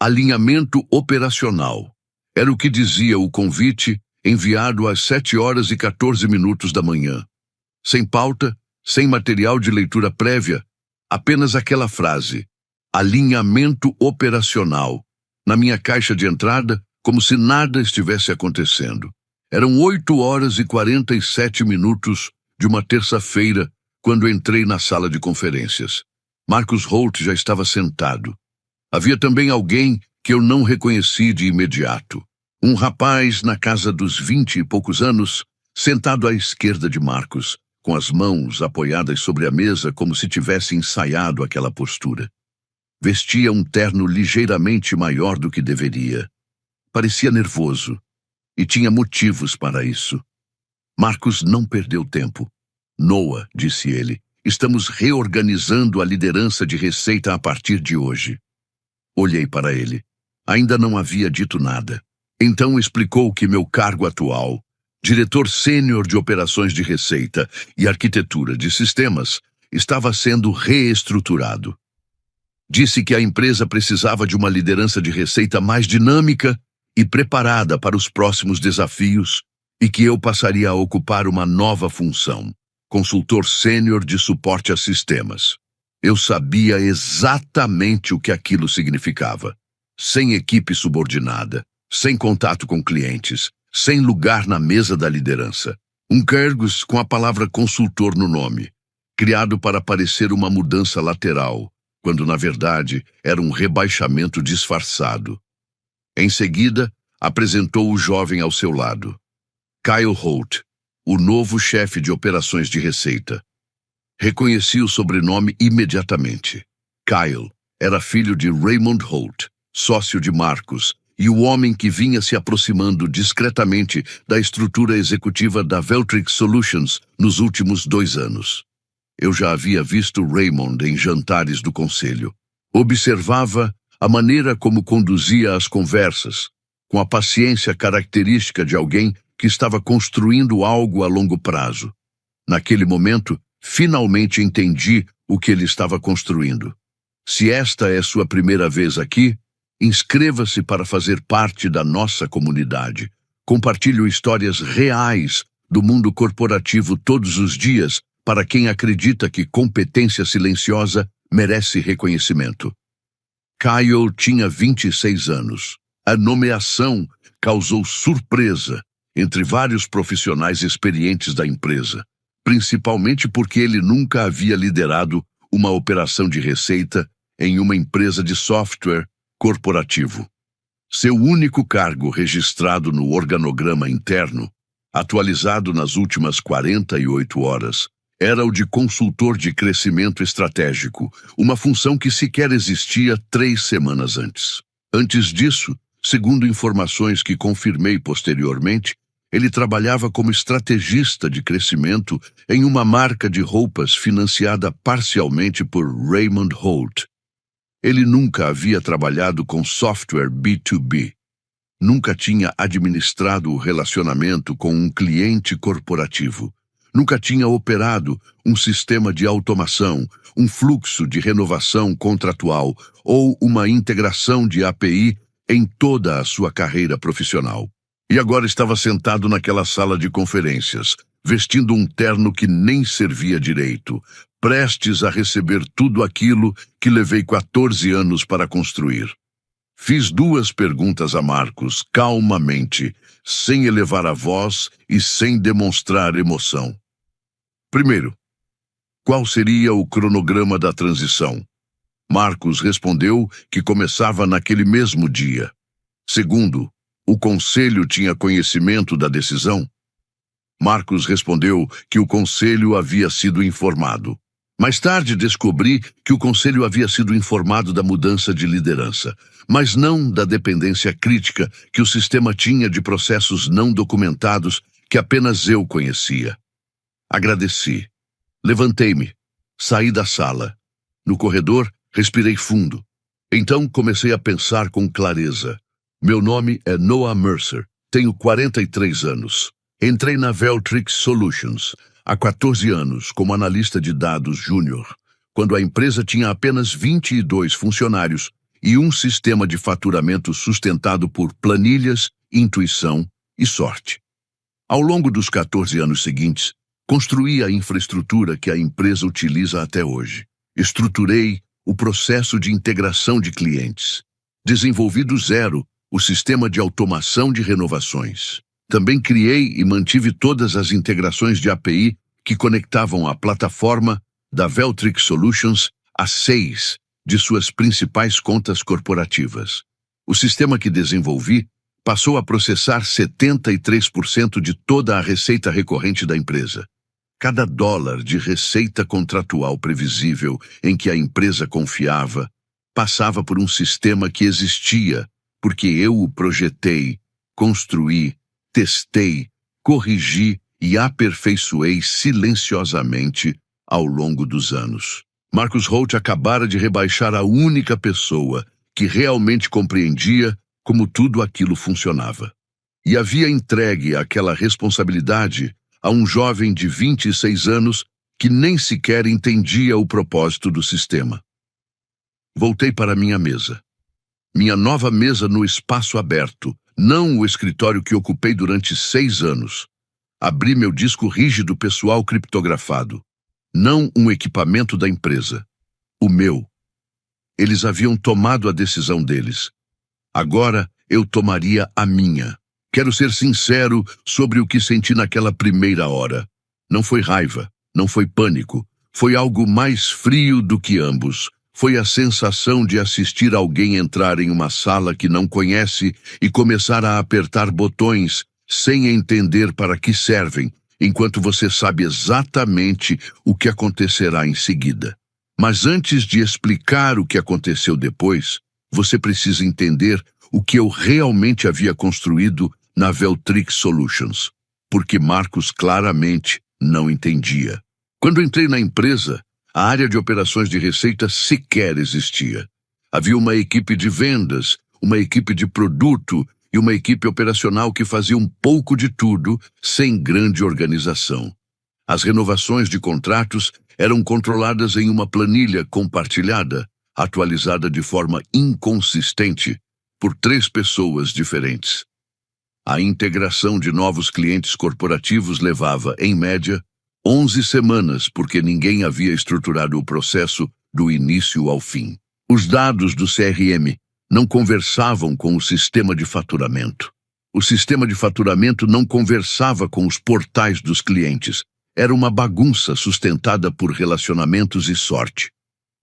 Alinhamento operacional. Era o que dizia o convite enviado às 7h14 da manhã. Sem pauta, sem material de leitura prévia, apenas aquela frase, alinhamento operacional, na minha caixa de entrada, como se nada estivesse acontecendo. Eram 8h47 de uma terça-feira, quando entrei na sala de conferências. Marcus Holt já estava sentado. Havia também alguém que eu não reconheci de imediato. Um rapaz na casa dos 20 e poucos anos, sentado à esquerda de Marcus, com as mãos apoiadas sobre a mesa como se tivesse ensaiado aquela postura. Vestia um terno ligeiramente maior do que deveria. Parecia nervoso, e tinha motivos para isso. Marcus não perdeu tempo. Noah, disse ele, estamos reorganizando a liderança de receita a partir de hoje. Olhei para ele. Ainda não havia dito nada. Então explicou que meu cargo atual, diretor sênior de operações de receita e arquitetura de sistemas, estava sendo reestruturado. Disse que a empresa precisava de uma liderança de receita mais dinâmica e preparada para os próximos desafios e que eu passaria a ocupar uma nova função, consultor sênior de suporte a sistemas. Eu sabia exatamente o que aquilo significava. Sem equipe subordinada, sem contato com clientes, sem lugar na mesa da liderança. Um cargo com a palavra consultor no nome, criado para parecer uma mudança lateral, quando na verdade era um rebaixamento disfarçado. Em seguida, apresentou o jovem ao seu lado. Kyle Holt, o novo chefe de operações de receita. Reconheci o sobrenome imediatamente. Kyle era filho de Raymond Holt, sócio de Marcus, e o homem que vinha se aproximando discretamente da estrutura executiva da Veltrix Solutions nos últimos 2 anos. Eu já havia visto Raymond em jantares do conselho. Observava a maneira como conduzia as conversas, com a paciência característica de alguém que estava construindo algo a longo prazo. Naquele momento, finalmente entendi o que ele estava construindo. Se esta é sua primeira vez aqui, inscreva-se para fazer parte da nossa comunidade. Compartilho histórias reais do mundo corporativo todos os dias para quem acredita que competência silenciosa merece reconhecimento. Kyle tinha 26 anos. A nomeação causou surpresa entre vários profissionais experientes da empresa, principalmente porque ele nunca havia liderado uma operação de receita em uma empresa de software corporativo. Seu único cargo registrado no organograma interno, atualizado nas últimas 48 horas, era o de consultor de crescimento estratégico, uma função que sequer existia 3 semanas antes. Antes disso, segundo informações que confirmei posteriormente, ele trabalhava como estrategista de crescimento em uma marca de roupas financiada parcialmente por Raymond Holt. Ele nunca havia trabalhado com software B2B. Nunca tinha administrado o relacionamento com um cliente corporativo. Nunca tinha operado um sistema de automação, um fluxo de renovação contratual ou uma integração de API em toda a sua carreira profissional. E agora estava sentado naquela sala de conferências, vestindo um terno que nem servia direito, prestes a receber tudo aquilo que levei 14 anos para construir. Fiz 2 perguntas a Marcus, calmamente, sem elevar a voz e sem demonstrar emoção. Primeiro, qual seria o cronograma da transição? Marcus respondeu que começava naquele mesmo dia. Segundo, o conselho tinha conhecimento da decisão? Marcus respondeu que o conselho havia sido informado. Mais tarde descobri que o conselho havia sido informado da mudança de liderança, mas não da dependência crítica que o sistema tinha de processos não documentados que apenas eu conhecia. Agradeci. Levantei-me. Saí da sala. No corredor, respirei fundo. Então comecei a pensar com clareza. Meu nome é Noah Mercer. Tenho 43 anos. Entrei na Veltrix Solutions há 14 anos como analista de dados júnior, quando a empresa tinha apenas 22 funcionários e um sistema de faturamento sustentado por planilhas, intuição e sorte. Ao longo dos 14 anos seguintes, construí a infraestrutura que a empresa utiliza até hoje. Estruturei o processo de integração de clientes. Desenvolvi do zero o sistema de automação de renovações. Também criei e mantive todas as integrações de API que conectavam a plataforma da Veltrix Solutions a 6 de suas principais contas corporativas. O sistema que desenvolvi passou a processar 73% de toda a receita recorrente da empresa. Cada dólar de receita contratual previsível em que a empresa confiava passava por um sistema que existia porque eu o projetei, construí, testei, corrigi e aperfeiçoei silenciosamente ao longo dos anos. Marcus Holt acabara de rebaixar a única pessoa que realmente compreendia como tudo aquilo funcionava. E havia entregue aquela responsabilidade a um jovem de 26 anos que nem sequer entendia o propósito do sistema. Voltei para minha mesa. Minha nova mesa no espaço aberto, não o escritório que ocupei durante 6 anos. Abri meu disco rígido pessoal criptografado. Não um equipamento da empresa. O meu. Eles haviam tomado a decisão deles. Agora eu tomaria a minha. Quero ser sincero sobre o que senti naquela primeira hora. Não foi raiva, não foi pânico. Foi algo mais frio do que ambos. Foi a sensação de assistir alguém entrar em uma sala que não conhece e começar a apertar botões sem entender para que servem, enquanto você sabe exatamente o que acontecerá em seguida. Mas antes de explicar o que aconteceu depois, você precisa entender o que eu realmente havia construído na Veltrix Solutions, porque Marcus claramente não entendia. Quando entrei na empresa, a área de operações de receita sequer existia. Havia uma equipe de vendas, uma equipe de produto e uma equipe operacional que fazia um pouco de tudo, sem grande organização. As renovações de contratos eram controladas em uma planilha compartilhada, atualizada de forma inconsistente por 3 pessoas diferentes. A integração de novos clientes corporativos levava, em média, 11 semanas, porque ninguém havia estruturado o processo do início ao fim. Os dados do CRM não conversavam com o sistema de faturamento. O sistema de faturamento não conversava com os portais dos clientes. Era uma bagunça sustentada por relacionamentos e sorte.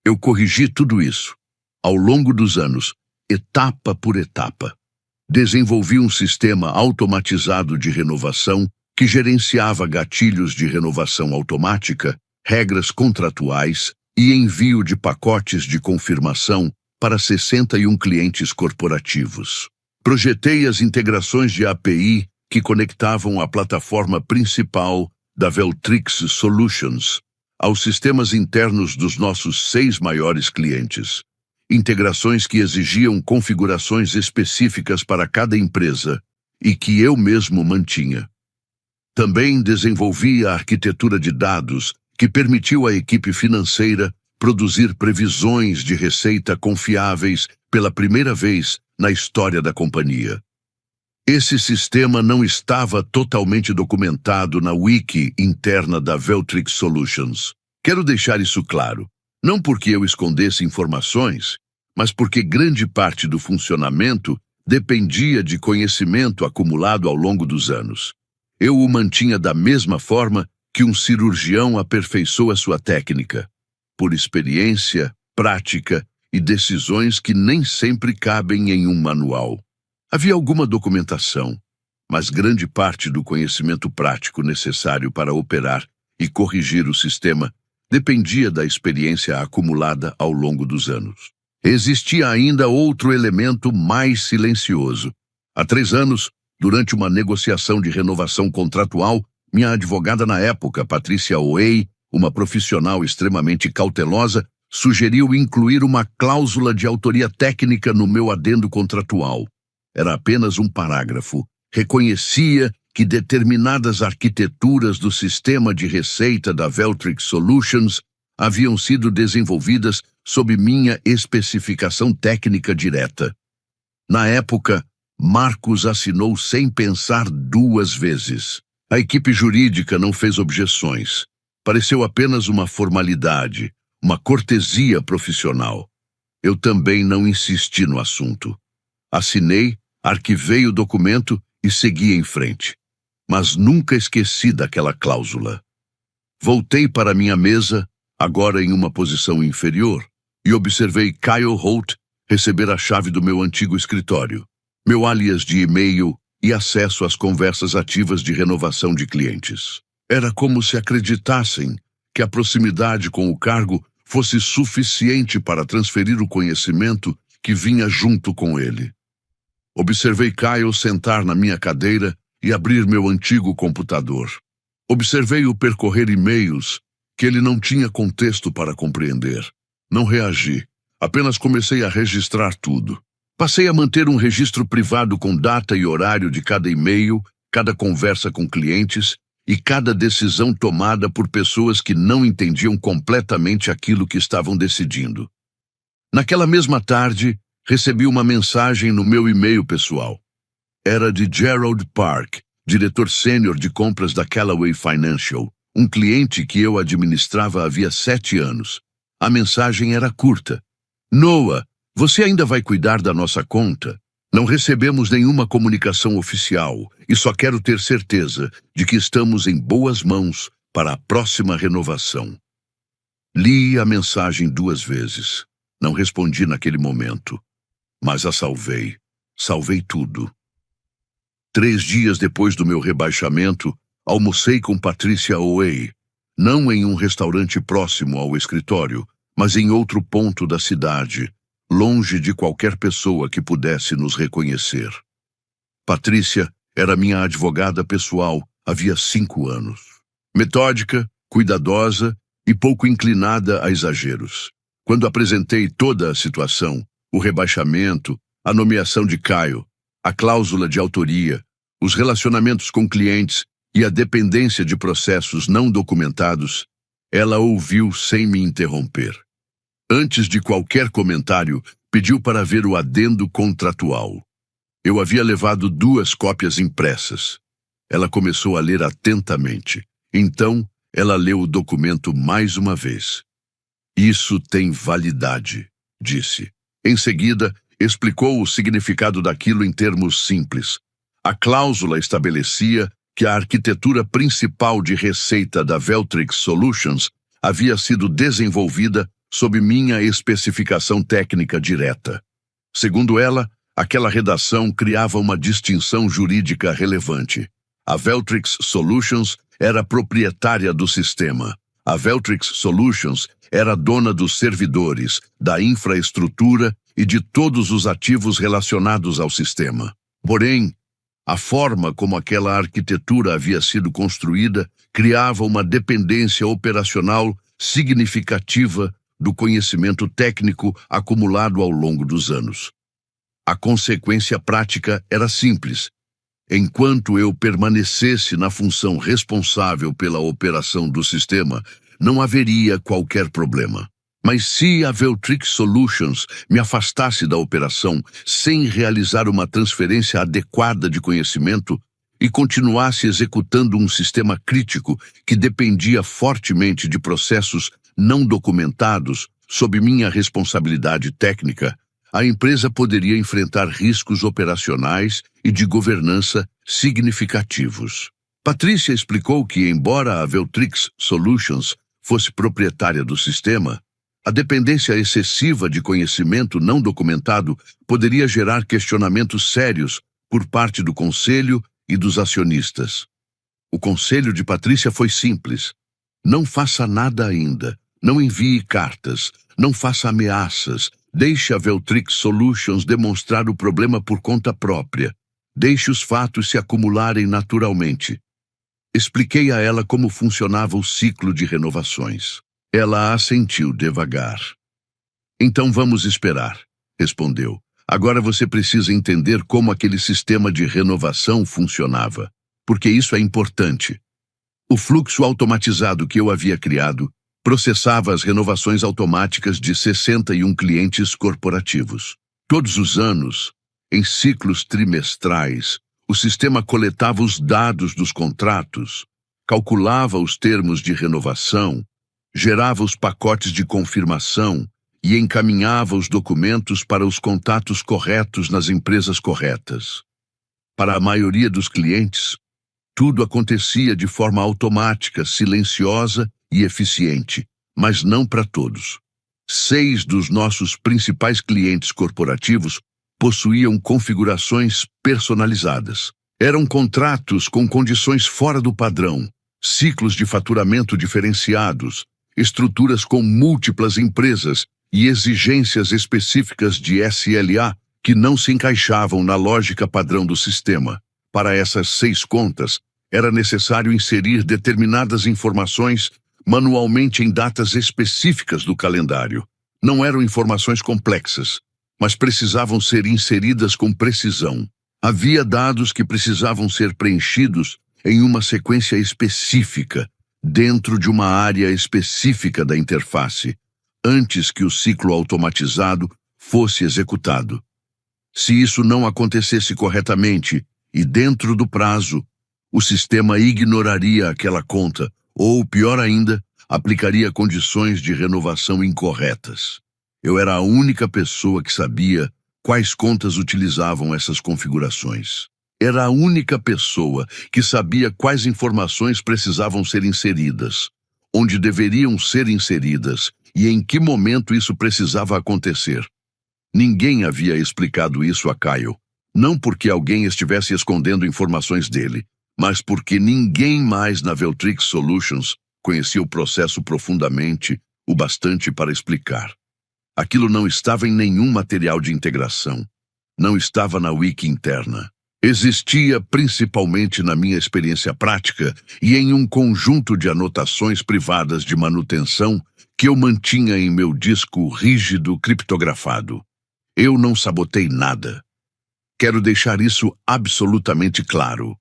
Eu corrigi tudo isso, ao longo dos anos, etapa por etapa. Desenvolvi um sistema automatizado de renovação que gerenciava gatilhos de renovação automática, regras contratuais e envio de pacotes de confirmação para 61 clientes corporativos. Projetei as integrações de API que conectavam a plataforma principal da Veltrix Solutions aos sistemas internos dos nossos 6 maiores clientes. Integrações que exigiam configurações específicas para cada empresa e que eu mesmo mantinha. Também desenvolvi a arquitetura de dados que permitiu à equipe financeira produzir previsões de receita confiáveis pela primeira vez na história da companhia. Esse sistema não estava totalmente documentado na wiki interna da Veltrix Solutions. Quero deixar isso claro. Não porque eu escondesse informações, mas porque grande parte do funcionamento dependia de conhecimento acumulado ao longo dos anos. Eu o mantinha da mesma forma que um cirurgião aperfeiçoa sua técnica, por experiência, prática e decisões que nem sempre cabem em um manual. Havia alguma documentação, mas grande parte do conhecimento prático necessário para operar e corrigir o sistema dependia da experiência acumulada ao longo dos anos. Existia ainda outro elemento mais silencioso. Há 3 anos, durante uma negociação de renovação contratual, minha advogada na época, Patrícia Oey, uma profissional extremamente cautelosa, sugeriu incluir uma cláusula de autoria técnica no meu adendo contratual. Era apenas um parágrafo. Reconhecia que determinadas arquiteturas do sistema de receita da Veltrix Solutions haviam sido desenvolvidas sob minha especificação técnica direta. Na época, Marcos assinou sem pensar 2 vezes. A equipe jurídica não fez objeções. Pareceu apenas uma formalidade, uma cortesia profissional. Eu também não insisti no assunto. Assinei, arquivei o documento e segui em frente. Mas nunca esqueci daquela cláusula. Voltei para minha mesa, agora em uma posição inferior, e observei Kyle Holt receber a chave do meu antigo escritório, meu alias de e-mail e acesso às conversas ativas de renovação de clientes. Era como se acreditassem que a proximidade com o cargo fosse suficiente para transferir o conhecimento que vinha junto com ele. Observei Kyle sentar na minha cadeira e abrir meu antigo computador. Observei-o percorrer e-mails que ele não tinha contexto para compreender. Não reagi, apenas comecei a registrar tudo. Passei a manter um registro privado com data e horário de cada e-mail, cada conversa com clientes e cada decisão tomada por pessoas que não entendiam completamente aquilo que estavam decidindo. Naquela mesma tarde, recebi uma mensagem no meu e-mail pessoal. Era de Gerald Park, diretor sênior de compras da Callaway Financial, um cliente que eu administrava havia 7 anos. A mensagem era curta. Noah, você ainda vai cuidar da nossa conta? Não recebemos nenhuma comunicação oficial e só quero ter certeza de que estamos em boas mãos para a próxima renovação. Li a mensagem 2 vezes. Não respondi naquele momento, mas a salvei. Salvei tudo. 3 dias depois do meu rebaixamento, almocei com Patricia Oey, não em um restaurante próximo ao escritório, mas em outro ponto da cidade, longe de qualquer pessoa que pudesse nos reconhecer. Patrícia era minha advogada pessoal havia 5 anos. Metódica, cuidadosa e pouco inclinada a exageros. Quando apresentei toda a situação, o rebaixamento, a nomeação de Caio, a cláusula de autoria, os relacionamentos com clientes e a dependência de processos não documentados, ela ouviu sem me interromper. Antes de qualquer comentário, pediu para ver o adendo contratual. Eu havia levado 2 cópias impressas. Ela começou a ler atentamente. Então, ela leu o documento mais uma vez. Isso tem validade, disse. Em seguida, explicou o significado daquilo em termos simples. A cláusula estabelecia que a arquitetura principal de receita da Veltrix Solutions havia sido desenvolvida sob minha especificação técnica direta. Segundo ela, aquela redação criava uma distinção jurídica relevante. A Veltrix Solutions era proprietária do sistema. A Veltrix Solutions era dona dos servidores, da infraestrutura e de todos os ativos relacionados ao sistema. Porém, a forma como aquela arquitetura havia sido construída criava uma dependência operacional significativa do conhecimento técnico acumulado ao longo dos anos. A consequência prática era simples. Enquanto eu permanecesse na função responsável pela operação do sistema, não haveria qualquer problema. Mas se a Veltrix Solutions me afastasse da operação sem realizar uma transferência adequada de conhecimento e continuasse executando um sistema crítico que dependia fortemente de processos não documentados sob minha responsabilidade técnica, a empresa poderia enfrentar riscos operacionais e de governança significativos. Patrícia explicou que, embora a Veltrix Solutions fosse proprietária do sistema, a dependência excessiva de conhecimento não documentado poderia gerar questionamentos sérios por parte do conselho e dos acionistas. O conselho de Patrícia foi simples. Não faça nada ainda. Não envie cartas. Não faça ameaças. Deixe a Veltrix Solutions demonstrar o problema por conta própria. Deixe os fatos se acumularem naturalmente. Expliquei a ela como funcionava o ciclo de renovações. Ela assentiu devagar. Então vamos esperar, respondeu. Agora você precisa entender como aquele sistema de renovação funcionava, porque isso é importante. O fluxo automatizado que eu havia criado processava as renovações automáticas de 61 clientes corporativos. Todos os anos, em ciclos trimestrais, o sistema coletava os dados dos contratos, calculava os termos de renovação, gerava os pacotes de confirmação e encaminhava os documentos para os contatos corretos nas empresas corretas. Para a maioria dos clientes, tudo acontecia de forma automática, silenciosa e eficiente, mas não para todos. 6 dos nossos principais clientes corporativos possuíam configurações personalizadas. Eram contratos com condições fora do padrão, ciclos de faturamento diferenciados, estruturas com múltiplas empresas e exigências específicas de SLA que não se encaixavam na lógica padrão do sistema. Para essas 6 contas, era necessário inserir determinadas informações manualmente em datas específicas do calendário. Não eram informações complexas, mas precisavam ser inseridas com precisão. Havia dados que precisavam ser preenchidos em uma sequência específica, dentro de uma área específica da interface, antes que o ciclo automatizado fosse executado. Se isso não acontecesse corretamente e dentro do prazo, o sistema ignoraria aquela conta ou, pior ainda, aplicaria condições de renovação incorretas. Eu era a única pessoa que sabia quais contas utilizavam essas configurações. Era a única pessoa que sabia quais informações precisavam ser inseridas, onde deveriam ser inseridas e em que momento isso precisava acontecer. Ninguém havia explicado isso a Kyle, não porque alguém estivesse escondendo informações dele, mas porque ninguém mais na Veltrix Solutions conhecia o processo profundamente o bastante para explicar. Aquilo não estava em nenhum material de integração. Não estava na wiki interna. Existia principalmente na minha experiência prática e em um conjunto de anotações privadas de manutenção que eu mantinha em meu disco rígido criptografado. Eu não sabotei nada. Quero deixar isso absolutamente claro.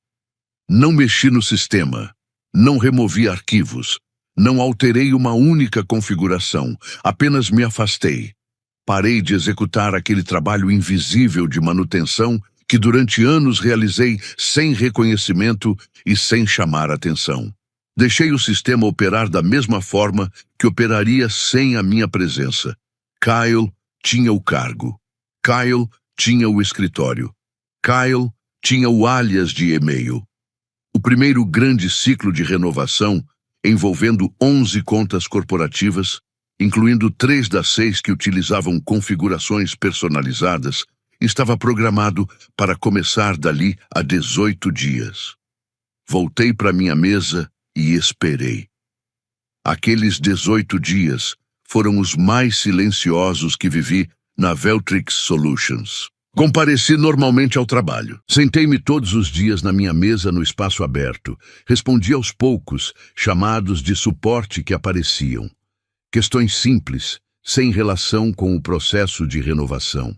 Não mexi no sistema, não removi arquivos, não alterei uma única configuração, apenas me afastei. Parei de executar aquele trabalho invisível de manutenção que durante anos realizei sem reconhecimento e sem chamar atenção. Deixei o sistema operar da mesma forma que operaria sem a minha presença. Kyle tinha o cargo. Kyle tinha o escritório. Kyle tinha o alias de e-mail. O primeiro grande ciclo de renovação, envolvendo 11 contas corporativas, incluindo 3 das 6 que utilizavam configurações personalizadas, estava programado para começar dali a 18 dias. Voltei para minha mesa e esperei. Aqueles 18 dias foram os mais silenciosos que vivi na Veltrix Solutions. Compareci normalmente ao trabalho. Sentei-me todos os dias na minha mesa no espaço aberto. Respondi aos poucos chamados de suporte que apareciam. Questões simples, sem relação com o processo de renovação.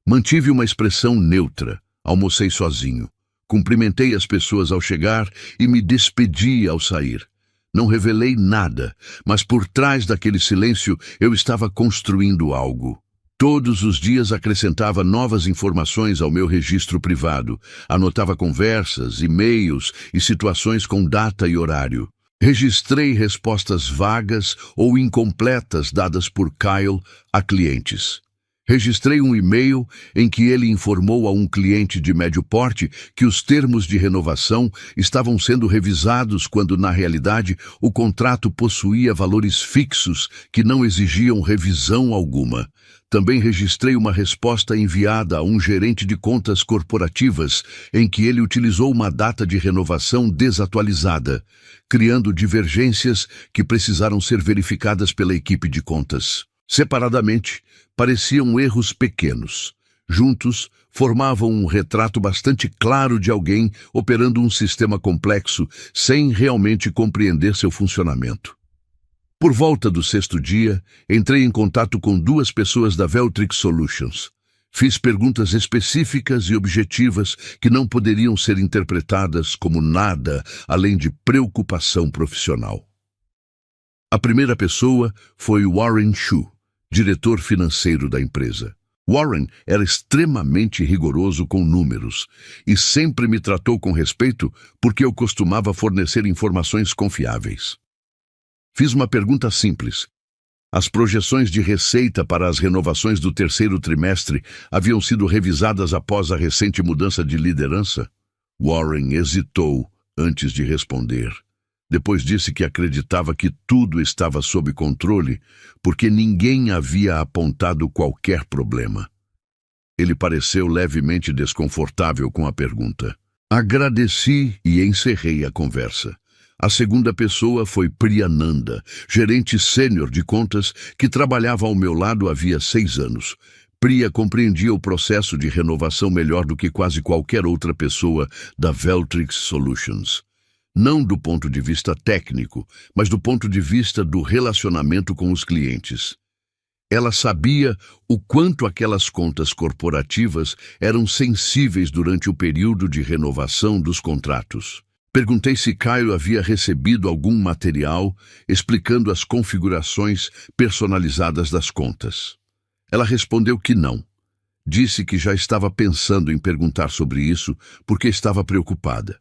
Mantive uma expressão neutra. Almocei sozinho. Cumprimentei as pessoas ao chegar e me despedi ao sair. Não revelei nada, mas por trás daquele silêncio eu estava construindo algo. Todos os dias acrescentava novas informações ao meu registro privado. Anotava conversas, e-mails e situações com data e horário. Registrei respostas vagas ou incompletas dadas por Kyle a clientes. Registrei um e-mail em que ele informou a um cliente de médio porte que os termos de renovação estavam sendo revisados quando, na realidade, o contrato possuía valores fixos que não exigiam revisão alguma. Também registrei uma resposta enviada a um gerente de contas corporativas em que ele utilizou uma data de renovação desatualizada, criando divergências que precisaram ser verificadas pela equipe de contas. Separadamente, pareciam erros pequenos. Juntos, formavam um retrato bastante claro de alguém operando um sistema complexo sem realmente compreender seu funcionamento. Por volta do 6º dia, entrei em contato com 2 pessoas da Veltrix Solutions. Fiz perguntas específicas e objetivas que não poderiam ser interpretadas como nada além de preocupação profissional. A primeira pessoa foi Warren Chu, diretor financeiro da empresa. Warren era extremamente rigoroso com números e sempre me tratou com respeito porque eu costumava fornecer informações confiáveis. Fiz uma pergunta simples. As projeções de receita para as renovações do terceiro trimestre haviam sido revisadas após a recente mudança de liderança? Warren hesitou antes de responder. Depois disse que acreditava que tudo estava sob controle porque ninguém havia apontado qualquer problema. Ele pareceu levemente desconfortável com a pergunta. Agradeci e encerrei a conversa. A segunda pessoa foi Priyananda, gerente sênior de contas que trabalhava ao meu lado havia 6 anos. Priya compreendia o processo de renovação melhor do que quase qualquer outra pessoa da Veltrix Solutions. Não do ponto de vista técnico, mas do ponto de vista do relacionamento com os clientes. Ela sabia o quanto aquelas contas corporativas eram sensíveis durante o período de renovação dos contratos. Perguntei se Kyle havia recebido algum material explicando as configurações personalizadas das contas. Ela respondeu que não. Disse que já estava pensando em perguntar sobre isso porque estava preocupada.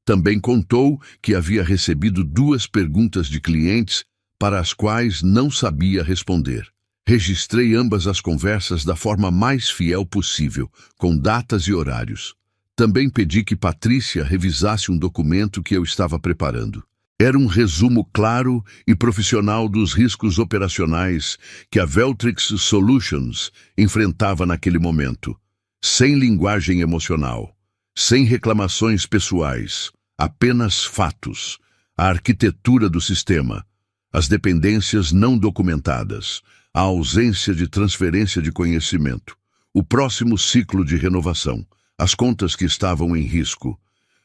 Também contou que havia recebido 2 perguntas de clientes para as quais não sabia responder. Registrei ambas as conversas da forma mais fiel possível, com datas e horários. Também pedi que Patrícia revisasse um documento que eu estava preparando. Era um resumo claro e profissional dos riscos operacionais que a Veltrix Solutions enfrentava naquele momento, sem linguagem emocional, sem reclamações pessoais, apenas fatos, a arquitetura do sistema, as dependências não documentadas, a ausência de transferência de conhecimento, o próximo ciclo de renovação, as contas que estavam em risco.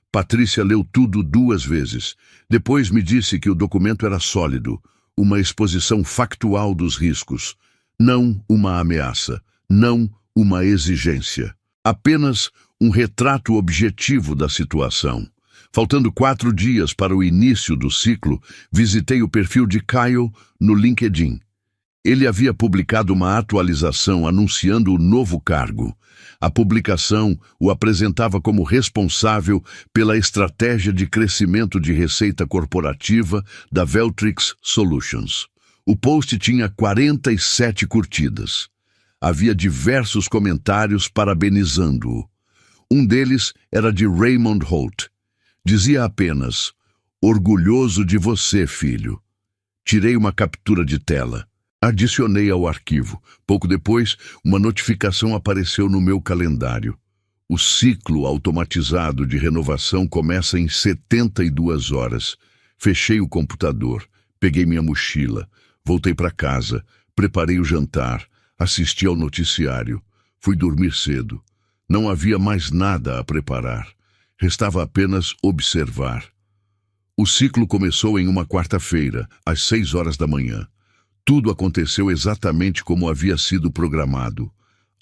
Patrícia leu tudo 2 vezes. Depois me disse que o documento era sólido, uma exposição factual dos riscos, não uma ameaça, não uma exigência. Apenas um retrato objetivo da situação. Faltando 4 dias para o início do ciclo, visitei o perfil de Kyle no LinkedIn. Ele havia publicado uma atualização anunciando o novo cargo. A publicação o apresentava como responsável pela estratégia de crescimento de receita corporativa da Veltrix Solutions. O post tinha 47 curtidas. Havia diversos comentários parabenizando-o. Um deles era de Raymond Holt. Dizia apenas, "Orgulhoso de você, filho." Tirei uma captura de tela. Adicionei ao arquivo. Pouco depois, uma notificação apareceu no meu calendário. O ciclo automatizado de renovação começa em 72 horas. Fechei o computador, peguei minha mochila, voltei para casa, preparei o jantar, assisti ao noticiário. Fui dormir cedo. Não havia mais nada a preparar. Restava apenas observar. O ciclo começou em uma quarta-feira, às 6 horas da manhã. Tudo aconteceu exatamente como havia sido programado.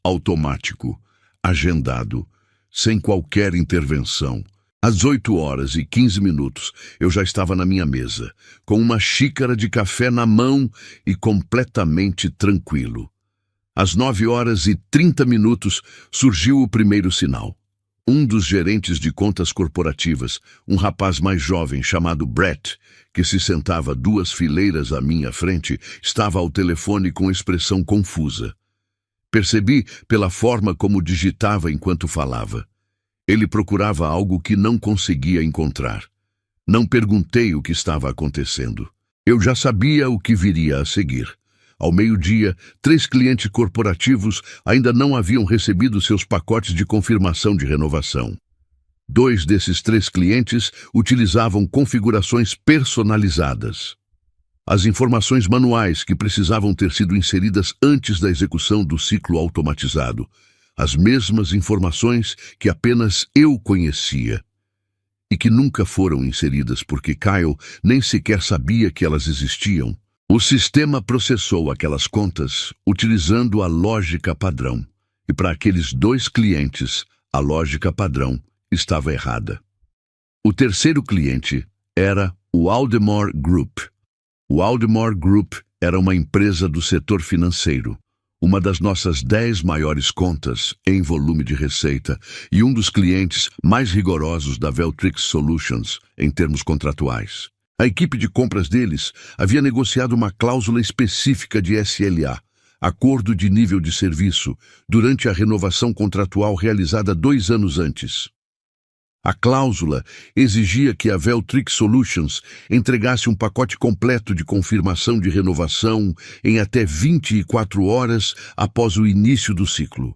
Automático, agendado, sem qualquer intervenção. Às 8h15, eu já estava na minha mesa, com uma xícara de café na mão e completamente tranquilo. Às 9h30, surgiu o primeiro sinal. Um dos gerentes de contas corporativas, um rapaz mais jovem chamado Brett, que se sentava 2 fileiras à minha frente, estava ao telefone com expressão confusa. Percebi pela forma como digitava enquanto falava. Ele procurava algo que não conseguia encontrar. Não perguntei o que estava acontecendo. Eu já sabia o que viria a seguir. Ao meio-dia, 3 clientes corporativos ainda não haviam recebido seus pacotes de confirmação de renovação. 2 desses 3 clientes utilizavam configurações personalizadas. As informações manuais que precisavam ter sido inseridas antes da execução do ciclo automatizado. As mesmas informações que apenas eu conhecia. E que nunca foram inseridas porque Kyle nem sequer sabia que elas existiam. O sistema processou aquelas contas utilizando a lógica padrão. E para aqueles 2 clientes, a lógica padrão estava errada. O terceiro cliente era o Aldemore Group. O Aldermore Group era uma empresa do setor financeiro, uma das nossas 10 maiores contas em volume de receita e um dos clientes mais rigorosos da Veltrix Solutions em termos contratuais. A equipe de compras deles havia negociado uma cláusula específica de SLA, Acordo de Nível de Serviço, durante a renovação contratual realizada 2 anos antes. A cláusula exigia que a Veltrix Solutions entregasse um pacote completo de confirmação de renovação em até 24 horas após o início do ciclo.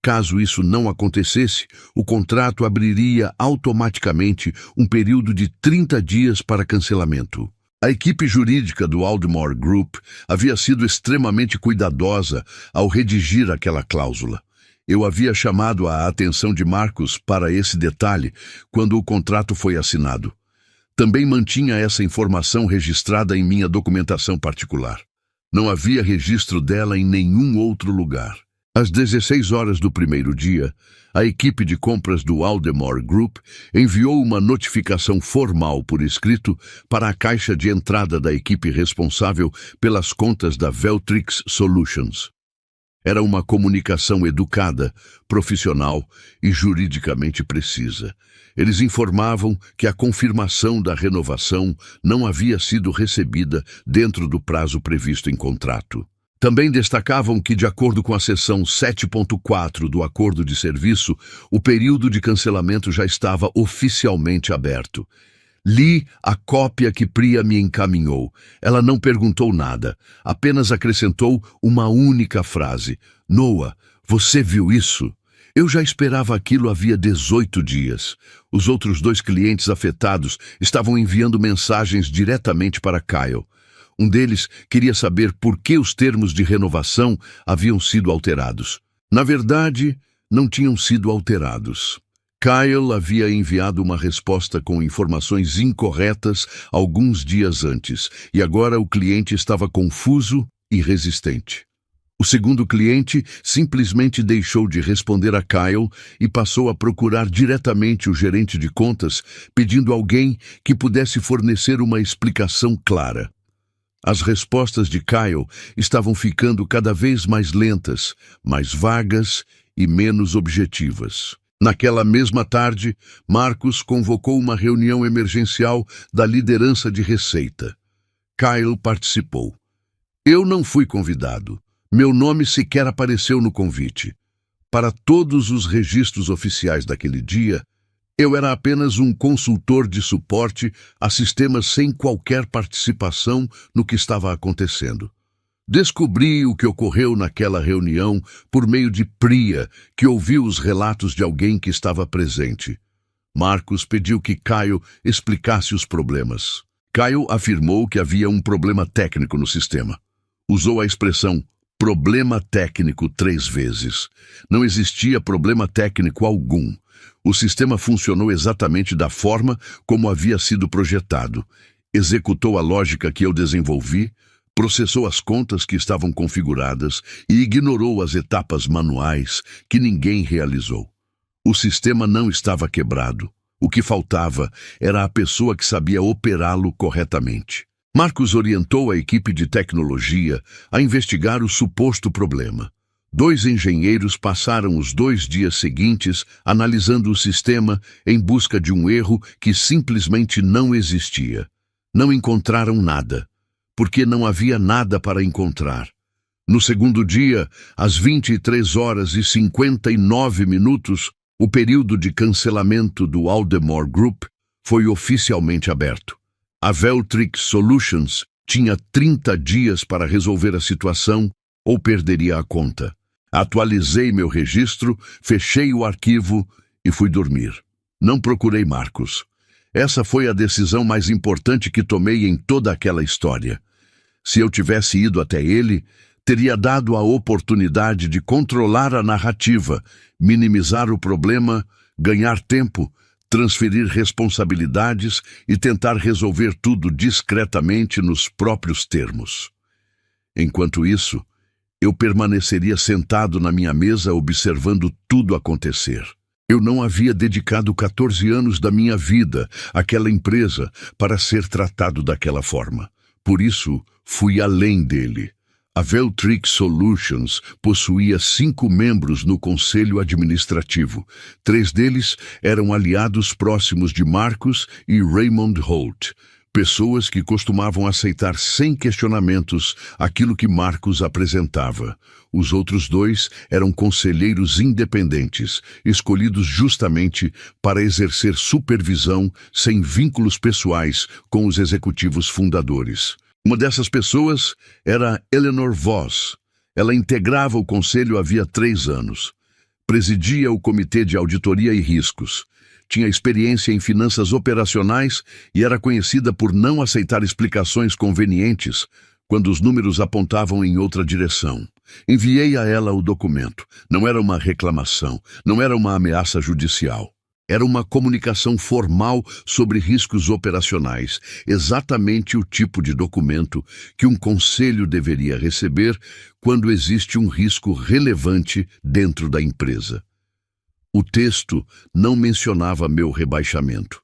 Caso isso não acontecesse, o contrato abriria automaticamente um período de 30 dias para cancelamento. A equipe jurídica do Aldermore Group havia sido extremamente cuidadosa ao redigir aquela cláusula. Eu havia chamado a atenção de Marcus para esse detalhe quando o contrato foi assinado. Também mantinha essa informação registrada em minha documentação particular. Não havia registro dela em nenhum outro lugar. Às 16 horas do primeiro dia, a equipe de compras do Aldermore Group enviou uma notificação formal por escrito para a caixa de entrada da equipe responsável pelas contas da Veltrix Solutions. Era uma comunicação educada, profissional e juridicamente precisa. Eles informavam que a confirmação da renovação não havia sido recebida dentro do prazo previsto em contrato. Também destacavam que, de acordo com a seção 7.4 do Acordo de Serviço, o período de cancelamento já estava oficialmente aberto. Li a cópia que Priya me encaminhou. Ela não perguntou nada, apenas acrescentou uma única frase. Noah, você viu isso? Eu já esperava aquilo havia 18 dias. Os outros 2 clientes afetados estavam enviando mensagens diretamente para Kyle. Um deles queria saber por que os termos de renovação haviam sido alterados. Na verdade, não tinham sido alterados. Kyle havia enviado uma resposta com informações incorretas alguns dias antes, e agora o cliente estava confuso e resistente. O segundo cliente simplesmente deixou de responder a Kyle e passou a procurar diretamente o gerente de contas, pedindo alguém que pudesse fornecer uma explicação clara. As respostas de Kyle estavam ficando cada vez mais lentas, mais vagas e menos objetivas. Naquela mesma tarde, Marcus convocou uma reunião emergencial da liderança de receita. Kyle participou. Eu não fui convidado. Meu nome sequer apareceu no convite. Para todos os registros oficiais daquele dia, eu era apenas um consultor de suporte a sistemas sem qualquer participação no que estava acontecendo. Descobri o que ocorreu naquela reunião por meio de Priya, que ouviu os relatos de alguém que estava presente. Marcus pediu que Kyle explicasse os problemas. Kyle afirmou que havia um problema técnico no sistema. Usou a expressão problema técnico 3 vezes. Não existia problema técnico algum. O sistema funcionou exatamente da forma como havia sido projetado. Executou a lógica que eu desenvolvi, processou as contas que estavam configuradas e ignorou as etapas manuais que ninguém realizou. O sistema não estava quebrado. O que faltava era a pessoa que sabia operá-lo corretamente. Marcus orientou a equipe de tecnologia a investigar o suposto problema. 2 engenheiros passaram os 2 dias seguintes analisando o sistema em busca de um erro que simplesmente não existia. Não encontraram nada, porque não havia nada para encontrar. No segundo dia, às 23 horas e 59 minutos, o período de cancelamento do Aldermore Group foi oficialmente aberto. A Veltrix Solutions tinha 30 dias para resolver a situação ou perderia a conta. Atualizei meu registro, fechei o arquivo e fui dormir. Não procurei Marcus. Essa foi a decisão mais importante que tomei em toda aquela história. Se eu tivesse ido até ele, teria dado a oportunidade de controlar a narrativa, minimizar o problema, ganhar tempo, transferir responsabilidades e tentar resolver tudo discretamente nos próprios termos. Enquanto isso, eu permaneceria sentado na minha mesa observando tudo acontecer. Eu não havia dedicado 14 anos da minha vida àquela empresa para ser tratado daquela forma. Por isso, fui além dele. A Veltrix Solutions possuía 5 membros no conselho administrativo. 3 deles eram aliados próximos de Marcus e Raymond Holt, pessoas que costumavam aceitar sem questionamentos aquilo que Marcus apresentava. Os outros 2 eram conselheiros independentes, escolhidos justamente para exercer supervisão sem vínculos pessoais com os executivos fundadores. Uma dessas pessoas era Eleanor Voss. Ela integrava o conselho havia 3 anos. Presidia o Comitê de Auditoria e Riscos. Tinha experiência em finanças operacionais e era conhecida por não aceitar explicações convenientes quando os números apontavam em outra direção. Enviei a ela o documento. Não era uma reclamação, não era uma ameaça judicial. Era uma comunicação formal sobre riscos operacionais, exatamente o tipo de documento que um conselho deveria receber quando existe um risco relevante dentro da empresa. O texto não mencionava meu rebaixamento,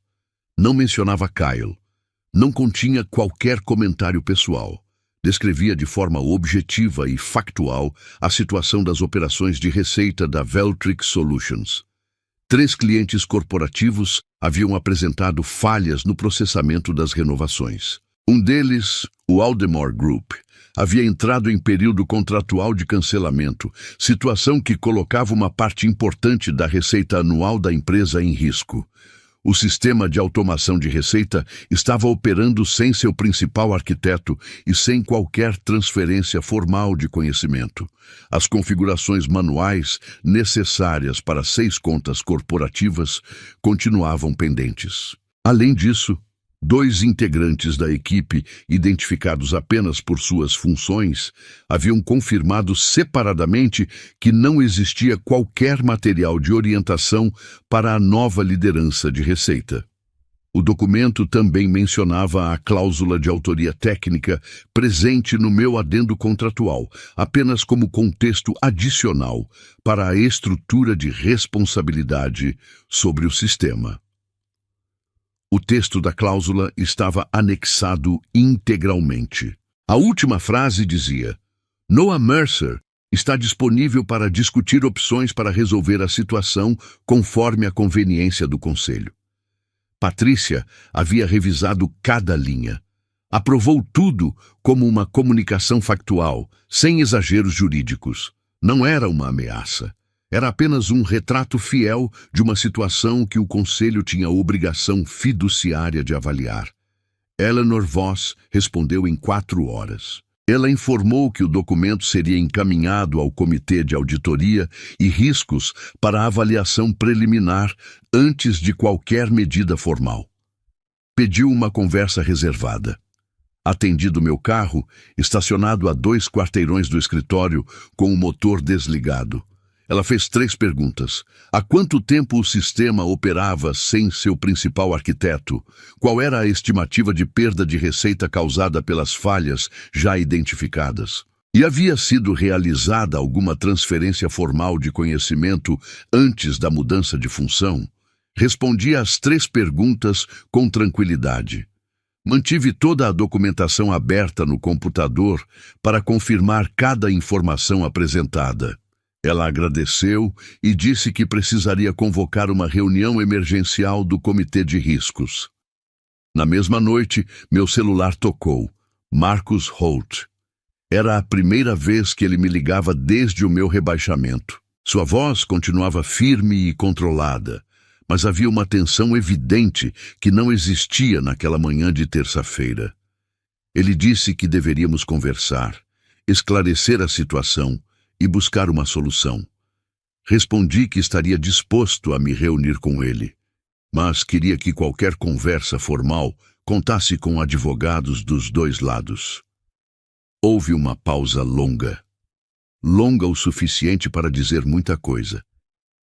não mencionava Kyle, não continha qualquer comentário pessoal. Descrevia de forma objetiva e factual a situação das operações de receita da Veltrix Solutions. 3 clientes corporativos haviam apresentado falhas no processamento das renovações. Um deles, o Aldemore Group, havia entrado em período contratual de cancelamento, situação que colocava uma parte importante da receita anual da empresa em risco. O sistema de automação de receita estava operando sem seu principal arquiteto e sem qualquer transferência formal de conhecimento. As configurações manuais necessárias para 6 contas corporativas continuavam pendentes. Além disso, 2 integrantes da equipe, identificados apenas por suas funções, haviam confirmado separadamente que não existia qualquer material de orientação para a nova liderança de receita. O documento também mencionava a cláusula de autoria técnica presente no meu adendo contratual, apenas como contexto adicional para a estrutura de responsabilidade sobre o sistema. O texto da cláusula estava anexado integralmente. A última frase dizia: Noah Mercer está disponível para discutir opções para resolver a situação conforme a conveniência do conselho. Patrícia havia revisado cada linha. Aprovou tudo como uma comunicação factual, sem exageros jurídicos. Não era uma ameaça. Era apenas um retrato fiel de uma situação que o conselho tinha a obrigação fiduciária de avaliar. Eleanor Voss respondeu em 4 horas. Ela informou que o documento seria encaminhado ao Comitê de Auditoria e Riscos para avaliação preliminar antes de qualquer medida formal. Pediu uma conversa reservada. Atendi do meu carro, estacionado a 2 quarteirões do escritório, com o motor desligado. Ela fez 3 perguntas. Há quanto tempo o sistema operava sem seu principal arquiteto? Qual era a estimativa de perda de receita causada pelas falhas já identificadas? E havia sido realizada alguma transferência formal de conhecimento antes da mudança de função? Respondi às 3 perguntas com tranquilidade. Mantive toda a documentação aberta no computador para confirmar cada informação apresentada. Ela agradeceu e disse que precisaria convocar uma reunião emergencial do Comitê de Riscos. Na mesma noite, meu celular tocou. Marcus Holt. Era a primeira vez que ele me ligava desde o meu rebaixamento. Sua voz continuava firme e controlada, mas havia uma tensão evidente que não existia naquela manhã de terça-feira. Ele disse que deveríamos conversar, esclarecer a situação e buscar uma solução. Respondi que estaria disposto a me reunir com ele, mas queria que qualquer conversa formal contasse com advogados dos 2 lados. Houve uma pausa longa. Longa o suficiente para dizer muita coisa.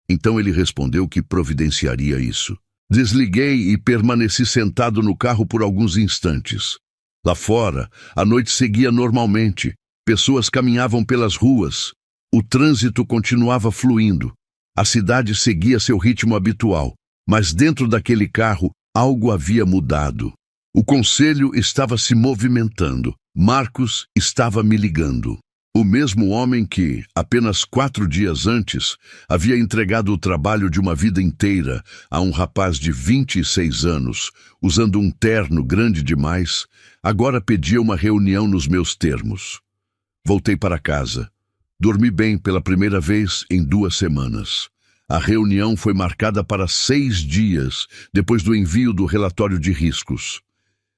Então ele respondeu que providenciaria isso. Desliguei e permaneci sentado no carro por alguns instantes. Lá fora, a noite seguia normalmente. Pessoas caminhavam pelas ruas. O trânsito continuava fluindo. A cidade seguia seu ritmo habitual, mas dentro daquele carro algo havia mudado. O conselho estava se movimentando. Marcus estava me ligando. O mesmo homem que, apenas 4 dias antes, havia entregado o trabalho de uma vida inteira a um rapaz de 26 anos, usando um terno grande demais, agora pedia uma reunião nos meus termos. Voltei para casa. Dormi bem pela primeira vez em 2 semanas. A reunião foi marcada para 6 dias depois do envio do relatório de riscos.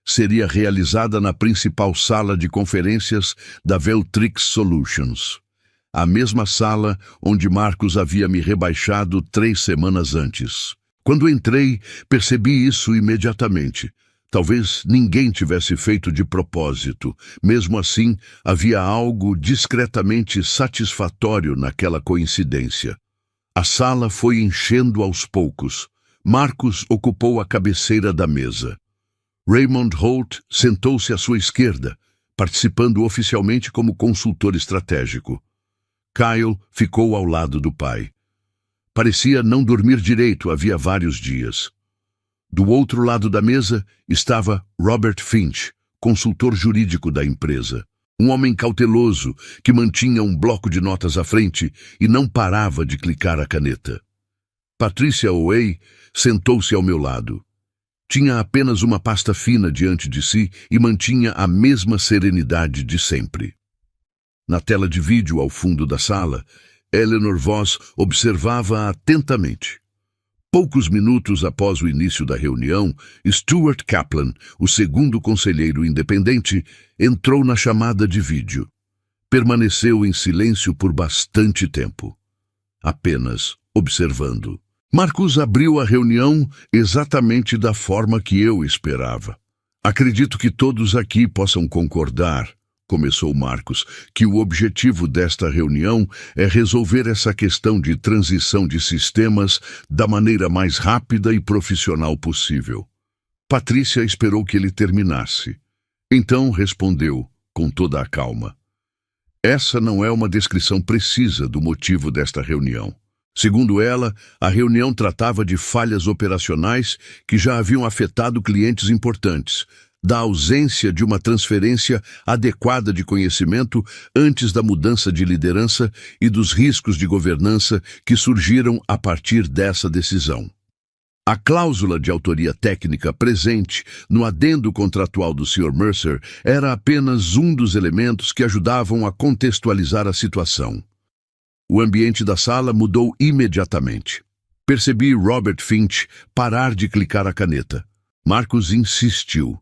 Seria realizada na principal sala de conferências da Veltrix Solutions, a mesma sala onde Marcus havia me rebaixado 3 semanas antes. Quando entrei, percebi isso imediatamente. Talvez ninguém tivesse feito de propósito. Mesmo assim, havia algo discretamente satisfatório naquela coincidência. A sala foi enchendo aos poucos. Marcus ocupou a cabeceira da mesa. Raymond Holt sentou-se à sua esquerda, participando oficialmente como consultor estratégico. Kyle ficou ao lado do pai. Parecia não dormir direito havia vários dias. Do outro lado da mesa estava Robert Finch, consultor jurídico da empresa. Um homem cauteloso que mantinha um bloco de notas à frente e não parava de clicar a caneta. Patricia Way sentou-se ao meu lado. Tinha apenas uma pasta fina diante de si e mantinha a mesma serenidade de sempre. Na tela de vídeo ao fundo da sala, Eleanor Voss observava atentamente. Poucos minutos após o início da reunião, Stuart Kaplan, o segundo conselheiro independente, entrou na chamada de vídeo. Permaneceu em silêncio por bastante tempo, apenas observando. Marcus abriu a reunião exatamente da forma que eu esperava. Acredito que todos aqui possam concordar, começou Marcus, que o objetivo desta reunião é resolver essa questão de transição de sistemas da maneira mais rápida e profissional possível. Patrícia esperou que ele terminasse. Então respondeu, com toda a calma. Essa não é uma descrição precisa do motivo desta reunião. Segundo ela, a reunião tratava de falhas operacionais que já haviam afetado clientes importantes, da ausência de uma transferência adequada de conhecimento antes da mudança de liderança e dos riscos de governança que surgiram a partir dessa decisão. A cláusula de autoria técnica presente no adendo contratual do Sr. Mercer era apenas um dos elementos que ajudavam a contextualizar a situação. O ambiente da sala mudou imediatamente. Percebi Robert Finch parar de clicar a caneta. Marcus insistiu.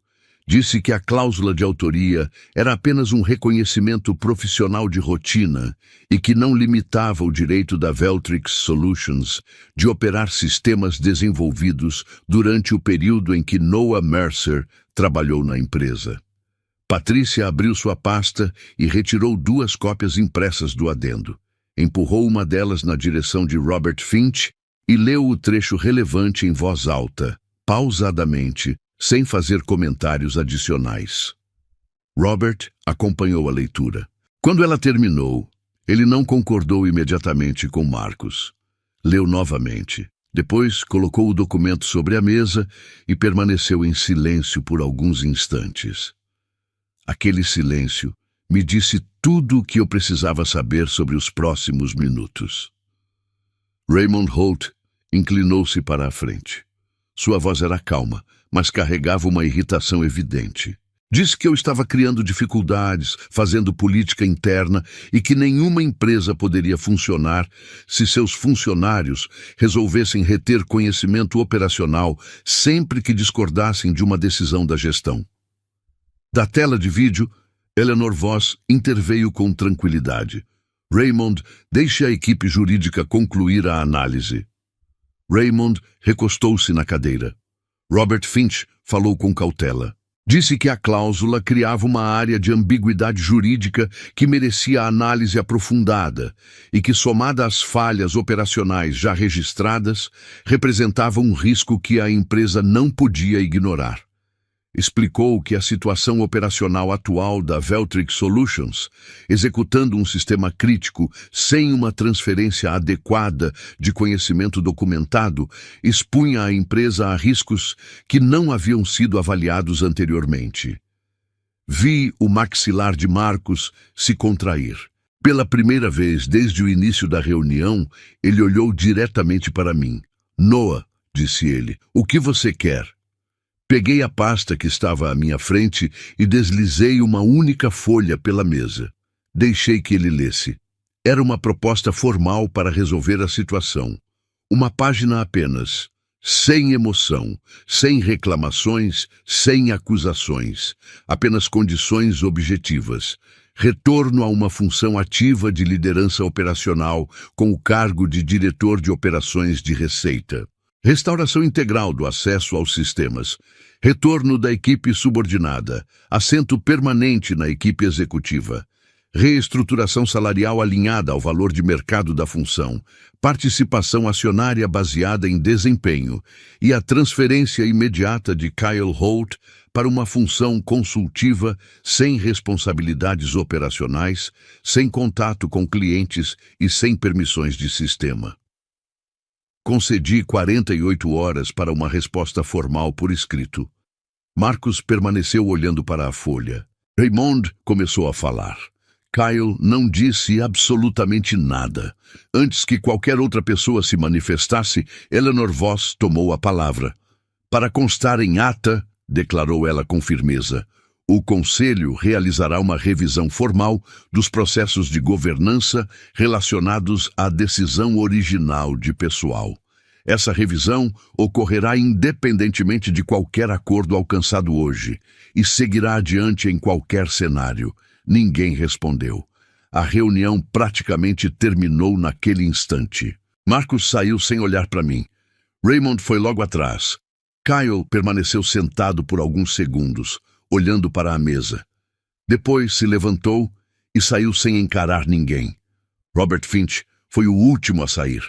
Disse que a cláusula de autoria era apenas um reconhecimento profissional de rotina e que não limitava o direito da Veltrix Solutions de operar sistemas desenvolvidos durante o período em que Noah Mercer trabalhou na empresa. Patrícia abriu sua pasta e retirou 2 cópias impressas do adendo. Empurrou uma delas na direção de Robert Finch e leu o trecho relevante em voz alta, pausadamente, sem fazer comentários adicionais. Robert acompanhou a leitura. Quando ela terminou, ele não concordou imediatamente com Marcus. Leu novamente. Depois colocou o documento sobre a mesa e permaneceu em silêncio por alguns instantes. Aquele silêncio me disse tudo o que eu precisava saber sobre os próximos minutos. Raymond Holt inclinou-se para a frente. Sua voz era calma, mas carregava uma irritação evidente. Disse que eu estava criando dificuldades, fazendo política interna e que nenhuma empresa poderia funcionar se seus funcionários resolvessem reter conhecimento operacional sempre que discordassem de uma decisão da gestão. Da tela de vídeo, Eleanor Voss interveio com tranquilidade. Raymond, deixe a equipe jurídica concluir a análise. Raymond recostou-se na cadeira. Robert Finch falou com cautela. Disse que a cláusula criava uma área de ambiguidade jurídica que merecia análise aprofundada e que, somada às falhas operacionais já registradas, representava um risco que a empresa não podia ignorar. Explicou que a situação operacional atual da Veltrix Solutions, executando um sistema crítico sem uma transferência adequada de conhecimento documentado, expunha a empresa a riscos que não haviam sido avaliados anteriormente. Vi o maxilar de Marcus se contrair. Pela primeira vez desde o início da reunião, ele olhou diretamente para mim. "Noah", disse ele, "o que você quer?" Peguei a pasta que estava à minha frente e deslizei uma única folha pela mesa. Deixei que ele lesse. Era uma proposta formal para resolver a situação. Uma página apenas. Sem emoção, sem reclamações, sem acusações. Apenas condições objetivas. Retorno a uma função ativa de liderança operacional com o cargo de diretor de operações de receita. Restauração integral do acesso aos sistemas. Retorno da equipe subordinada. Assento permanente na equipe executiva. Reestruturação salarial alinhada ao valor de mercado da função. Participação acionária baseada em desempenho. E a transferência imediata de Kyle Holt para uma função consultiva sem responsabilidades operacionais, sem contato com clientes e sem permissões de sistema. Concedi 48 horas para uma resposta formal por escrito. Marcus permaneceu olhando para a folha. Raymond começou a falar. Kyle não disse absolutamente nada. Antes que qualquer outra pessoa se manifestasse, Eleanor Voss tomou a palavra. "Para constar em ata", declarou ela com firmeza, "o Conselho realizará uma revisão formal dos processos de governança relacionados à decisão original de pessoal. Essa revisão ocorrerá independentemente de qualquer acordo alcançado hoje e seguirá adiante em qualquer cenário." Ninguém respondeu. A reunião praticamente terminou naquele instante. Marcus saiu sem olhar para mim. Raymond foi logo atrás. Kyle permaneceu sentado por alguns segundos, olhando para a mesa. Depois se levantou e saiu sem encarar ninguém. Robert Finch foi o último a sair.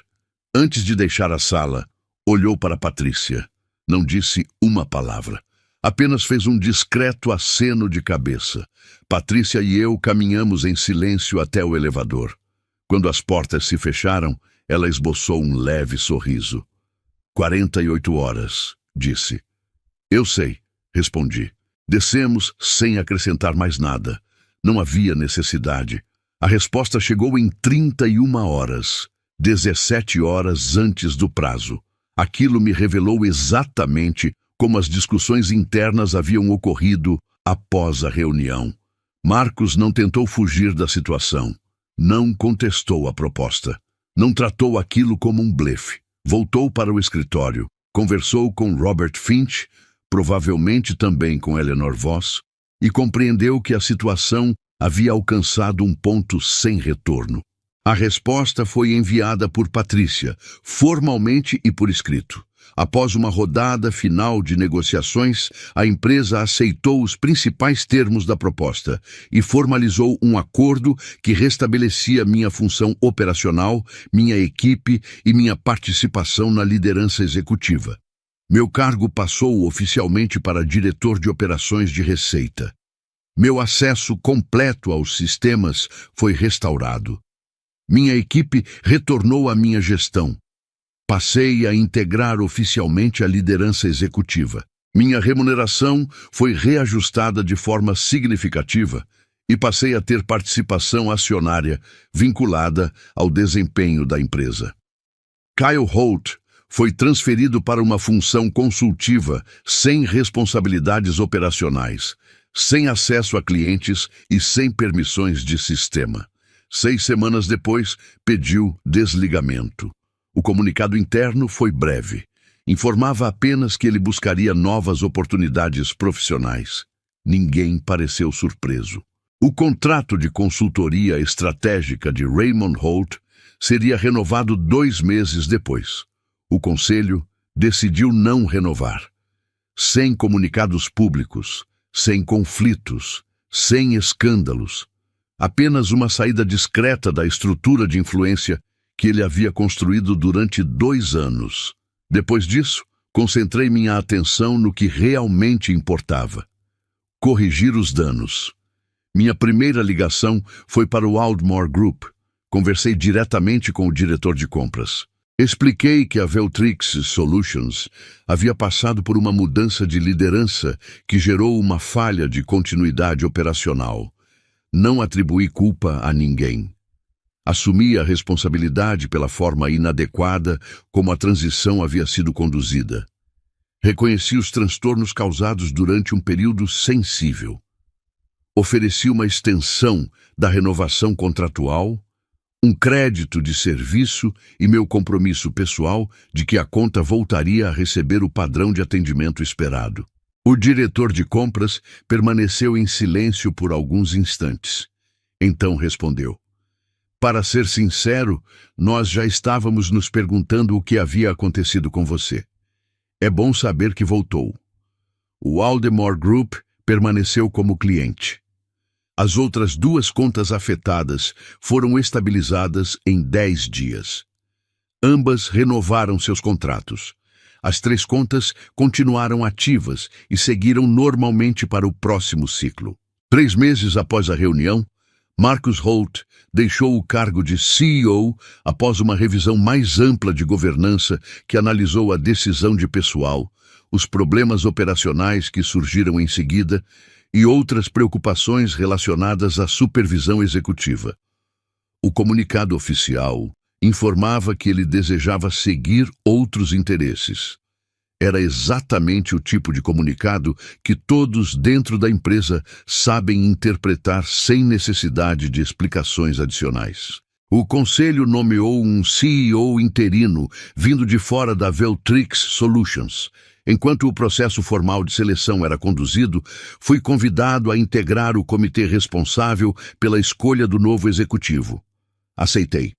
Antes de deixar a sala, olhou para Patrícia. Não disse uma palavra. Apenas fez um discreto aceno de cabeça. Patrícia e eu caminhamos em silêncio até o elevador. Quando as portas se fecharam, ela esboçou um leve sorriso. 48 horas, disse. Eu sei, respondi. Descemos sem acrescentar mais nada. Não havia necessidade. A resposta chegou em 31 horas, 17 horas antes do prazo. Aquilo me revelou exatamente como as discussões internas haviam ocorrido após a reunião. Marcus não tentou fugir da situação. Não contestou a proposta. Não tratou aquilo como um blefe. Voltou para o escritório. Conversou com Robert Finch, provavelmente também com Eleanor Voss, e compreendeu que a situação havia alcançado um ponto sem retorno. A resposta foi enviada por Patrícia, formalmente e por escrito. Após uma rodada final de negociações, a empresa aceitou os principais termos da proposta e formalizou um acordo que restabelecia minha função operacional, minha equipe e minha participação na liderança executiva. Meu cargo passou oficialmente para diretor de operações de receita. Meu acesso completo aos sistemas foi restaurado. Minha equipe retornou à minha gestão. Passei a integrar oficialmente a liderança executiva. Minha remuneração foi reajustada de forma significativa e passei a ter participação acionária vinculada ao desempenho da empresa. Kyle Holt foi transferido para uma função consultiva sem responsabilidades operacionais, sem acesso a clientes e sem permissões de sistema. 6 semanas depois, pediu desligamento. O comunicado interno foi breve. Informava apenas que ele buscaria novas oportunidades profissionais. Ninguém pareceu surpreso. O contrato de consultoria estratégica de Raymond Holt seria renovado 2 meses depois. O conselho decidiu não renovar. Sem comunicados públicos, sem conflitos, sem escândalos. Apenas uma saída discreta da estrutura de influência que ele havia construído durante 2 anos. Depois disso, Concentrei minha atenção no que realmente importava: corrigir os danos. Minha primeira ligação foi para o Aldmore Group. Conversei diretamente com o diretor de compras. Expliquei que a Veltrix Solutions havia passado por uma mudança de liderança que gerou uma falha de continuidade operacional. Não atribuí culpa a ninguém. Assumi a responsabilidade pela forma inadequada como a transição havia sido conduzida. Reconheci os transtornos causados durante um período sensível. Ofereci uma extensão da renovação contratual, um crédito de serviço e meu compromisso pessoal de que a conta voltaria a receber o padrão de atendimento esperado. O diretor de compras permaneceu em silêncio por alguns instantes. Então respondeu: "Para ser sincero, nós já estávamos nos perguntando o que havia acontecido com você. É bom saber que voltou. O Aldemore Group permaneceu como cliente. As outras 2 contas afetadas foram estabilizadas em 10 dias. Ambas renovaram seus contratos. As 3 contas continuaram ativas e seguiram normalmente para o próximo ciclo." 3 meses após a reunião, Marcus Holt deixou o cargo de CEO após uma revisão mais ampla de governança que analisou a decisão de pessoal, os problemas operacionais que surgiram em seguida e outras preocupações relacionadas à supervisão executiva. O comunicado oficial informava que ele desejava seguir outros interesses. Era exatamente o tipo de comunicado que todos dentro da empresa sabem interpretar sem necessidade de explicações adicionais. O conselho nomeou um CEO interino vindo de fora da Veltrix Solutions. Enquanto o processo formal de seleção era conduzido, fui convidado a integrar o comitê responsável pela escolha do novo executivo. Aceitei.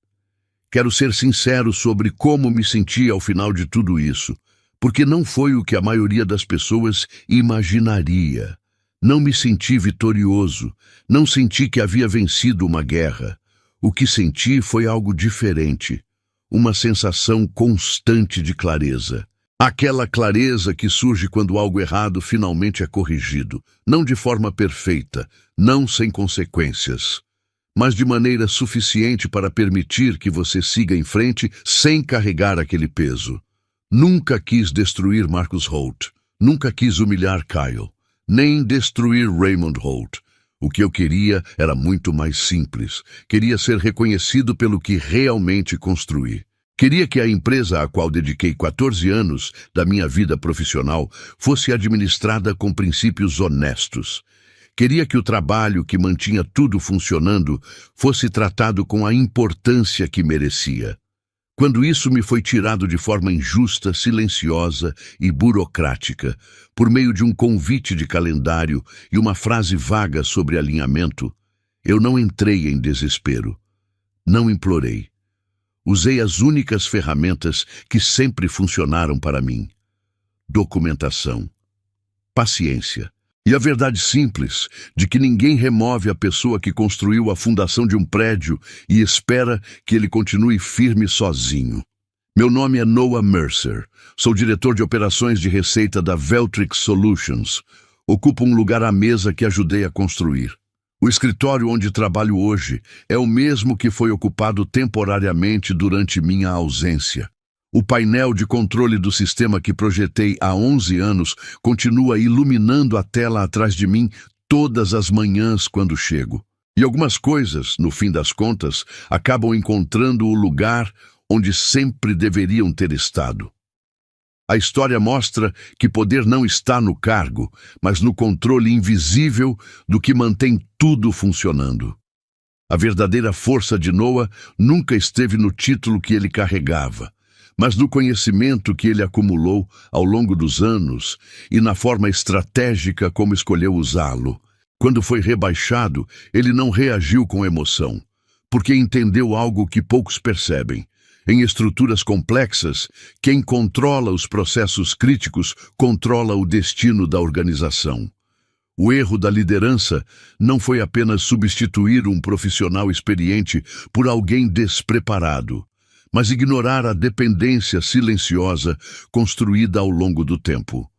Quero ser sincero sobre como me senti ao final de tudo isso, porque não foi o que a maioria das pessoas imaginaria. Não me senti vitorioso, não senti que havia vencido uma guerra. O que senti foi algo diferente, uma sensação constante de clareza. Aquela clareza que surge quando algo errado finalmente é corrigido, não de forma perfeita, não sem consequências, mas de maneira suficiente para permitir que você siga em frente sem carregar aquele peso. Nunca quis destruir Marcus Holt, nunca quis humilhar Kyle, nem destruir Raymond Holt. O que eu queria era muito mais simples. Queria ser reconhecido pelo que realmente construí. Queria que a empresa a qual dediquei 14 anos da minha vida profissional fosse administrada com princípios honestos. Queria que o trabalho que mantinha tudo funcionando fosse tratado com a importância que merecia. Quando isso me foi tirado de forma injusta, silenciosa e burocrática, por meio de um convite de calendário e uma frase vaga sobre alinhamento, eu não entrei em desespero. Não implorei. Usei as únicas ferramentas que sempre funcionaram para mim: documentação, paciência e a verdade simples de que ninguém remove a pessoa que construiu a fundação de um prédio e espera que ele continue firme sozinho. Meu nome é Noah Mercer. Sou diretor de operações de receita da Veltrix Solutions. Ocupo um lugar à mesa que ajudei a construir. O escritório onde trabalho hoje é o mesmo que foi ocupado temporariamente durante minha ausência. O painel de controle do sistema que projetei há 11 anos continua iluminando a tela atrás de mim todas as manhãs quando chego. E algumas coisas, no fim das contas, acabam encontrando o lugar onde sempre deveriam ter estado. A história mostra que poder não está no cargo, mas no controle invisível do que mantém tudo funcionando. A verdadeira força de Noah nunca esteve no título que ele carregava, mas no conhecimento que ele acumulou ao longo dos anos e na forma estratégica como escolheu usá-lo. Quando foi rebaixado, ele não reagiu com emoção, porque entendeu algo que poucos percebem. Em estruturas complexas, quem controla os processos críticos controla o destino da organização. O erro da liderança não foi apenas substituir um profissional experiente por alguém despreparado, mas ignorar a dependência silenciosa construída ao longo do tempo.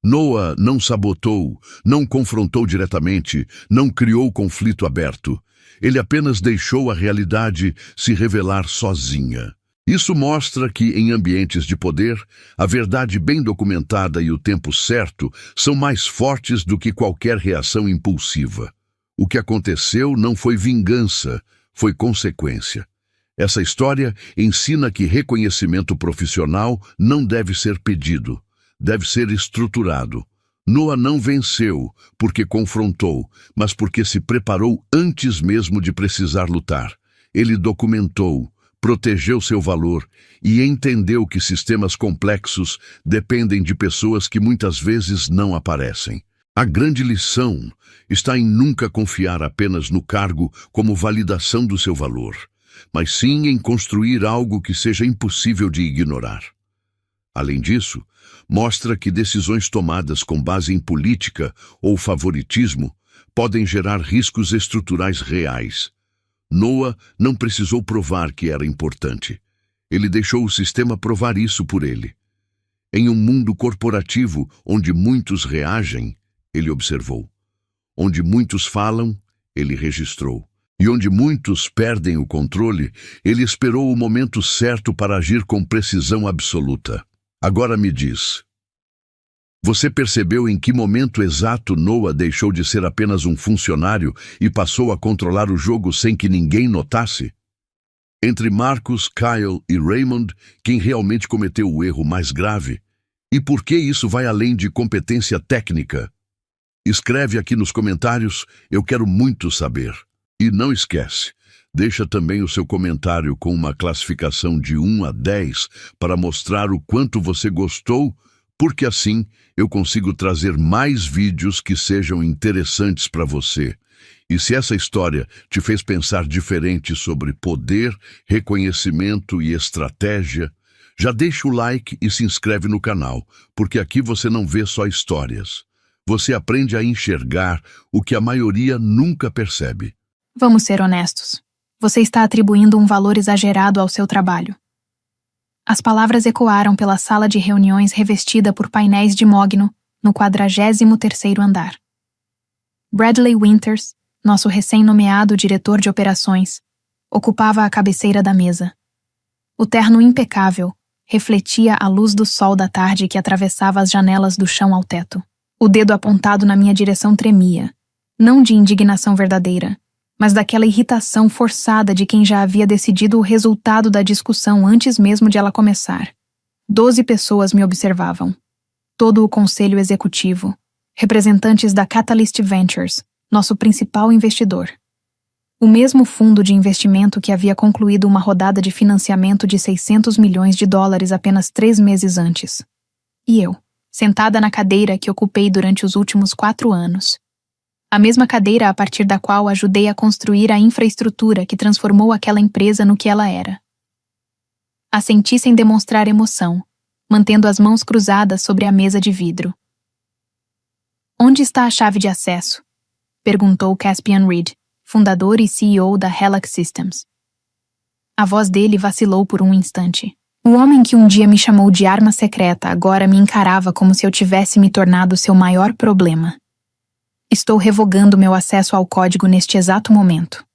Noah não sabotou, não confrontou diretamente, não criou conflito aberto. Ele apenas deixou a realidade se revelar sozinha. Isso mostra que, em ambientes de poder, a verdade bem documentada e o tempo certo são mais fortes do que qualquer reação impulsiva. O que aconteceu não foi vingança, foi consequência. Essa história ensina que reconhecimento profissional não deve ser pedido, deve ser estruturado. Noah não venceu porque confrontou, mas porque se preparou antes mesmo de precisar lutar. Ele documentou, protegeu seu valor e entendeu que sistemas complexos dependem de pessoas que muitas vezes não aparecem. A grande lição está em nunca confiar apenas no cargo como validação do seu valor, mas sim em construir algo que seja impossível de ignorar. Além disso, mostra que decisões tomadas com base em política ou favoritismo podem gerar riscos estruturais reais. Noah não precisou provar que era importante. Ele deixou o sistema provar isso por ele. Em um mundo corporativo onde muitos reagem, ele observou. Onde muitos falam, ele registrou. E onde muitos perdem o controle, ele esperou o momento certo para agir com precisão absoluta. Agora me diz, você percebeu em que momento exato Noah deixou de ser apenas um funcionário e passou a controlar o jogo sem que ninguém notasse? Entre Marcus, Kyle e Raymond, quem realmente cometeu o erro mais grave? E por que isso vai além de competência técnica? Escreve aqui nos comentários, eu quero muito saber. E não esquece, deixa também o seu comentário com uma classificação de 1 a 10 para mostrar o quanto você gostou, porque assim eu consigo trazer mais vídeos que sejam interessantes para você. E se essa história te fez pensar diferente sobre poder, reconhecimento e estratégia, já deixa o like e se inscreve no canal, porque aqui você não vê só histórias. Você aprende a enxergar o que a maioria nunca percebe. Vamos ser honestos. Você está atribuindo um valor exagerado ao seu trabalho. As palavras ecoaram pela sala de reuniões revestida por painéis de mogno no 43º andar. Bradley Winters, nosso recém-nomeado diretor de operações, ocupava a cabeceira da mesa. O terno impecável refletia a luz do sol da tarde que atravessava as janelas do chão ao teto. O dedo apontado na minha direção tremia, não de indignação verdadeira, mas daquela irritação forçada de quem já havia decidido o resultado da discussão antes mesmo de ela começar. 12 pessoas me observavam. Todo o conselho executivo, representantes da Catalyst Ventures, nosso principal investidor. O mesmo fundo de investimento que havia concluído uma rodada de financiamento de $600 milhões apenas 3 meses antes. E eu, sentada na cadeira que ocupei durante os últimos 4 anos. A mesma cadeira a partir da qual ajudei a construir a infraestrutura que transformou aquela empresa no que ela era. Assenti sem demonstrar emoção, mantendo as mãos cruzadas sobre a mesa de vidro. Onde está a chave de acesso? Perguntou Caspian Reed, fundador e CEO da Helac Systems. A voz dele vacilou por um instante. O homem que um dia me chamou de arma secreta agora me encarava como se eu tivesse me tornado seu maior problema. Estou revogando meu acesso ao código neste exato momento.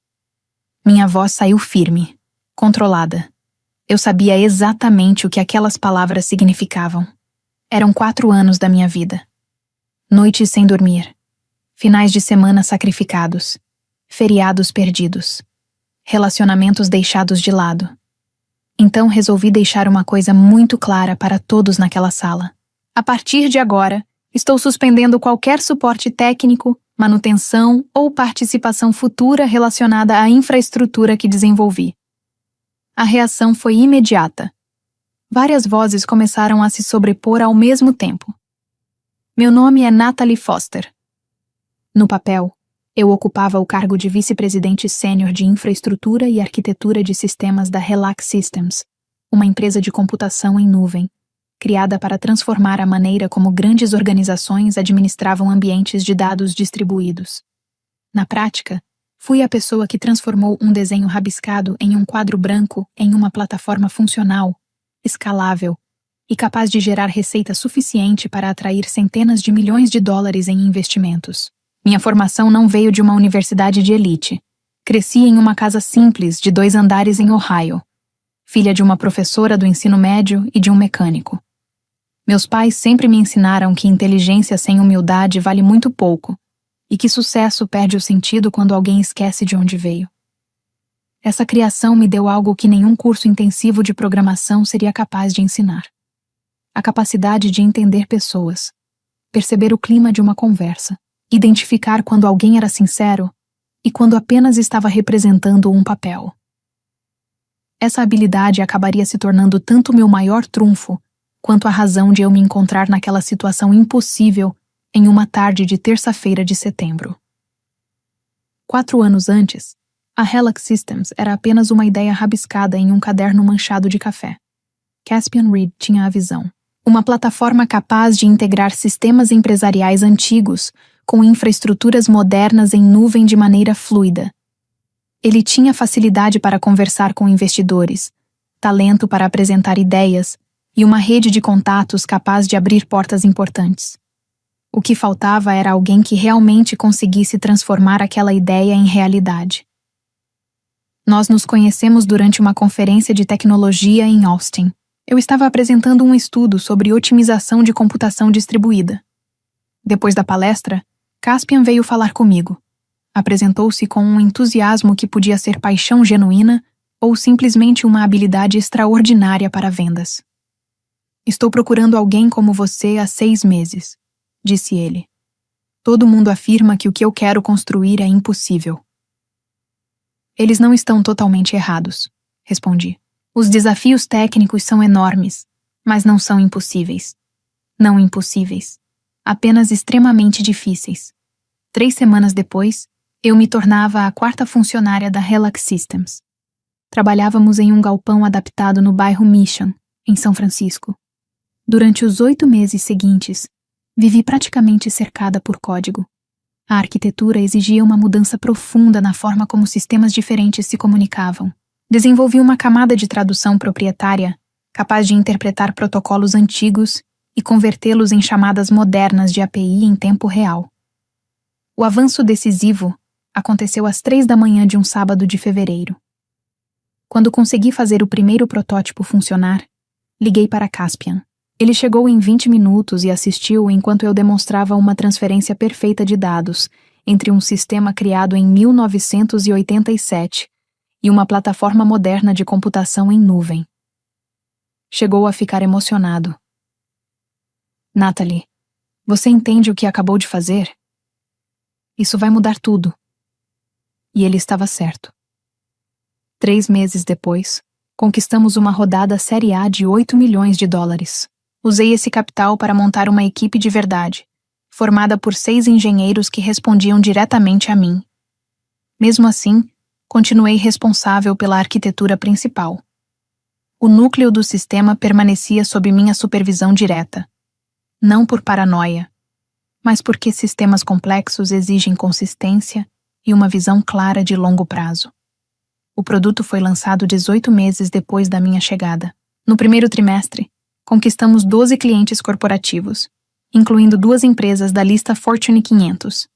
Minha voz saiu firme, controlada. Eu sabia exatamente o que aquelas palavras significavam. Eram 4 anos da minha vida. Noites sem dormir. Finais de semana sacrificados. Feriados perdidos. Relacionamentos deixados de lado. Então resolvi deixar uma coisa muito clara para todos naquela sala. A partir de agora, estou suspendendo qualquer suporte técnico, manutenção ou participação futura relacionada à infraestrutura que desenvolvi. A reação foi imediata. Várias vozes começaram a se sobrepor ao mesmo tempo. Meu nome é Natalie Foster. No papel, eu ocupava o cargo de vice-presidente sênior de infraestrutura e arquitetura de sistemas da Helac Systems, uma empresa de computação em nuvem, criada para transformar a maneira como grandes organizações administravam ambientes de dados distribuídos. Na prática, Fui a pessoa que transformou um desenho rabiscado em um quadro branco em uma plataforma funcional, escalável e capaz de gerar receita suficiente para atrair centenas de milhões de dólares em investimentos. Minha formação não veio de uma universidade de elite. Cresci em uma casa simples de 2 andares em Ohio, filha de uma professora do ensino médio e de um mecânico. Meus pais sempre me ensinaram que inteligência sem humildade vale muito pouco e que sucesso perde o sentido quando alguém esquece de onde veio. Essa criação me deu algo que nenhum curso intensivo de programação seria capaz de ensinar: a capacidade de entender pessoas, perceber o clima de uma conversa, identificar quando alguém era sincero e quando apenas estava representando um papel. Essa habilidade acabaria se tornando tanto meu maior trunfo quanto a razão de eu me encontrar naquela situação impossível em uma tarde de terça-feira de setembro. 4 anos antes, a Helix Systems era apenas uma ideia rabiscada em um caderno manchado de café. Caspian Reed tinha a visão: uma plataforma capaz de integrar sistemas empresariais antigos com infraestruturas modernas em nuvem de maneira fluida. Ele tinha facilidade para conversar com investidores, talento para apresentar ideias e uma rede de contatos capaz de abrir portas importantes. O que faltava era alguém que realmente conseguisse transformar aquela ideia em realidade. Nós nos conhecemos durante uma conferência de tecnologia em Austin. Eu estava apresentando um estudo sobre otimização de computação distribuída. Depois da palestra, Caspian veio falar comigo. Apresentou-se com um entusiasmo que podia ser paixão genuína ou simplesmente uma habilidade extraordinária para vendas. Estou procurando alguém como você há 6 meses, disse ele. Todo mundo afirma que o que eu quero construir é impossível. Eles não estão totalmente errados, respondi. Os desafios técnicos são enormes, mas não são impossíveis. Não impossíveis, apenas extremamente difíceis. 3 semanas depois, eu me tornava a 4ª funcionária da Helix Systems. Trabalhávamos em um galpão adaptado no bairro Mission, em São Francisco. Durante os 8 meses seguintes, vivi praticamente cercada por código. A arquitetura exigia uma mudança profunda na forma como sistemas diferentes se comunicavam. Desenvolvi uma camada de tradução proprietária, capaz de interpretar protocolos antigos e convertê-los em chamadas modernas de API em tempo real. O avanço decisivo aconteceu às 3 da manhã de um sábado de fevereiro. Quando consegui fazer o primeiro protótipo funcionar, liguei para Caspian. Ele chegou em 20 minutos e assistiu enquanto eu demonstrava uma transferência perfeita de dados entre um sistema criado em 1987 e uma plataforma moderna de computação em nuvem. Chegou a ficar emocionado. Natalie, você entende o que acabou de fazer? Isso vai mudar tudo. E ele estava certo. 3 meses depois, conquistamos uma rodada Série A de 8 milhões de dólares. Usei esse capital para montar uma equipe de verdade, formada por 6 engenheiros que respondiam diretamente a mim. Mesmo assim, continuei responsável pela arquitetura principal. O núcleo do sistema permanecia sob minha supervisão direta. Não por paranoia, mas porque sistemas complexos exigem consistência e uma visão clara de longo prazo. O produto foi lançado 18 meses depois da minha chegada. No primeiro trimestre, conquistamos 12 clientes corporativos, incluindo 2 empresas da lista Fortune 500.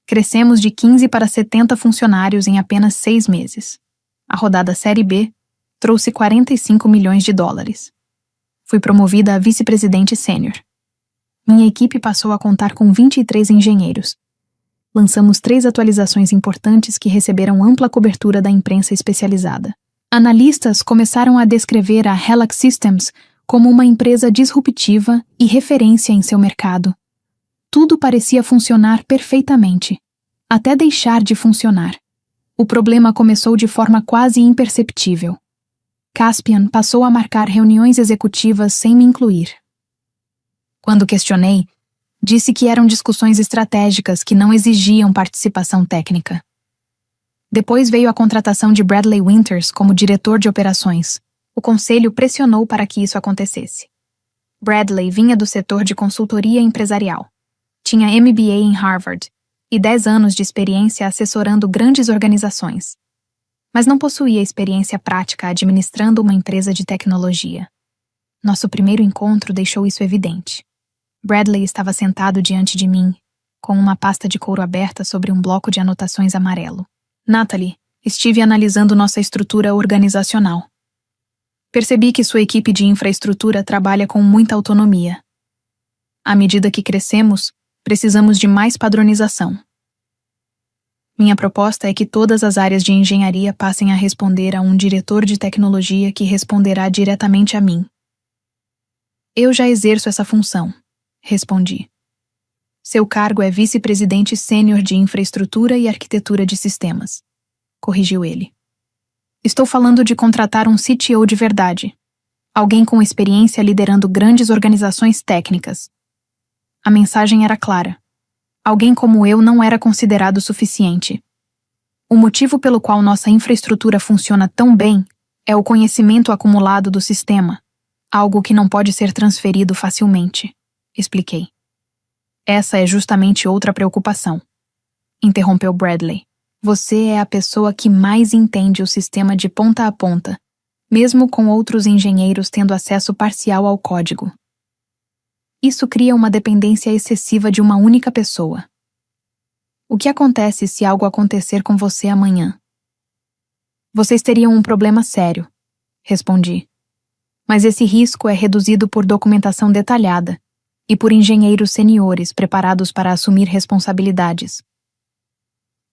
Crescemos de 15 para 70 funcionários em apenas 6 meses. A rodada Série B trouxe 45 milhões de dólares. Fui promovida a vice-presidente sênior. Minha equipe passou a contar com 23 engenheiros. Lançamos 3 atualizações importantes que receberam ampla cobertura da imprensa especializada. Analistas começaram a descrever a Helix Systems como uma empresa disruptiva e referência em seu mercado. Tudo parecia funcionar perfeitamente, até deixar de funcionar. O problema começou de forma quase imperceptível. Caspian passou a marcar reuniões executivas sem me incluir. Quando questionei, disse que eram discussões estratégicas que não exigiam participação técnica. Depois veio a contratação de Bradley Winters como diretor de operações. O conselho pressionou para que isso acontecesse. Bradley vinha do setor de consultoria empresarial. Tinha MBA em Harvard e 10 anos de experiência assessorando grandes organizações, mas não possuía experiência prática administrando uma empresa de tecnologia. Nosso primeiro encontro deixou isso evidente. Bradley estava sentado diante de mim, com uma pasta de couro aberta sobre um bloco de anotações amarelo. Natalie, estive analisando nossa estrutura organizacional. Percebi que sua equipe de infraestrutura trabalha com muita autonomia. À medida que crescemos, precisamos de mais padronização. Minha proposta é que todas as áreas de engenharia passem a responder a um diretor de tecnologia que responderá diretamente a mim. Eu já exerço essa função, respondi. Seu cargo é vice-presidente sênior de infraestrutura e arquitetura de sistemas, corrigiu ele. Estou falando de contratar um CTO de verdade, alguém com experiência liderando grandes organizações técnicas. A mensagem era clara. Alguém como eu não era considerado suficiente. O motivo pelo qual nossa infraestrutura funciona tão bem é o conhecimento acumulado do sistema, algo que não pode ser transferido facilmente, expliquei. Essa é justamente outra preocupação, interrompeu Bradley. Você é a pessoa que mais entende o sistema de ponta a ponta, mesmo com outros engenheiros tendo acesso parcial ao código. Isso cria uma dependência excessiva de uma única pessoa. O que acontece se algo acontecer com você amanhã? Vocês teriam um problema sério, respondi. Mas esse risco é reduzido por documentação detalhada e por engenheiros seniores preparados para assumir responsabilidades.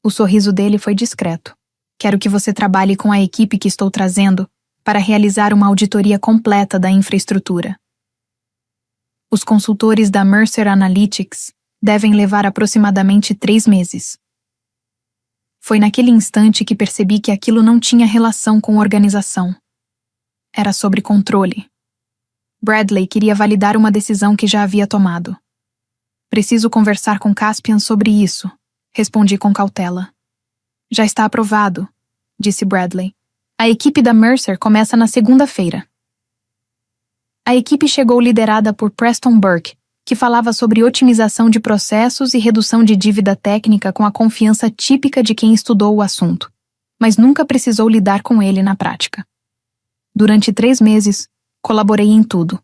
O sorriso dele foi discreto. Quero que você trabalhe com a equipe que estou trazendo para realizar uma auditoria completa da infraestrutura. Os consultores da Mercer Analytics devem levar aproximadamente 3 meses. Foi naquele instante que percebi que aquilo não tinha relação com organização. Era sobre controle. Bradley queria validar uma decisão que já havia tomado. Preciso conversar com Caspian sobre isso, respondi com cautela. Já está aprovado, disse Bradley. A equipe da Mercer começa na segunda-feira. A equipe chegou liderada por Preston Burke, que falava sobre otimização de processos e redução de dívida técnica com a confiança típica de quem estudou o assunto, mas nunca precisou lidar com ele na prática. Durante 3 meses, colaborei em tudo.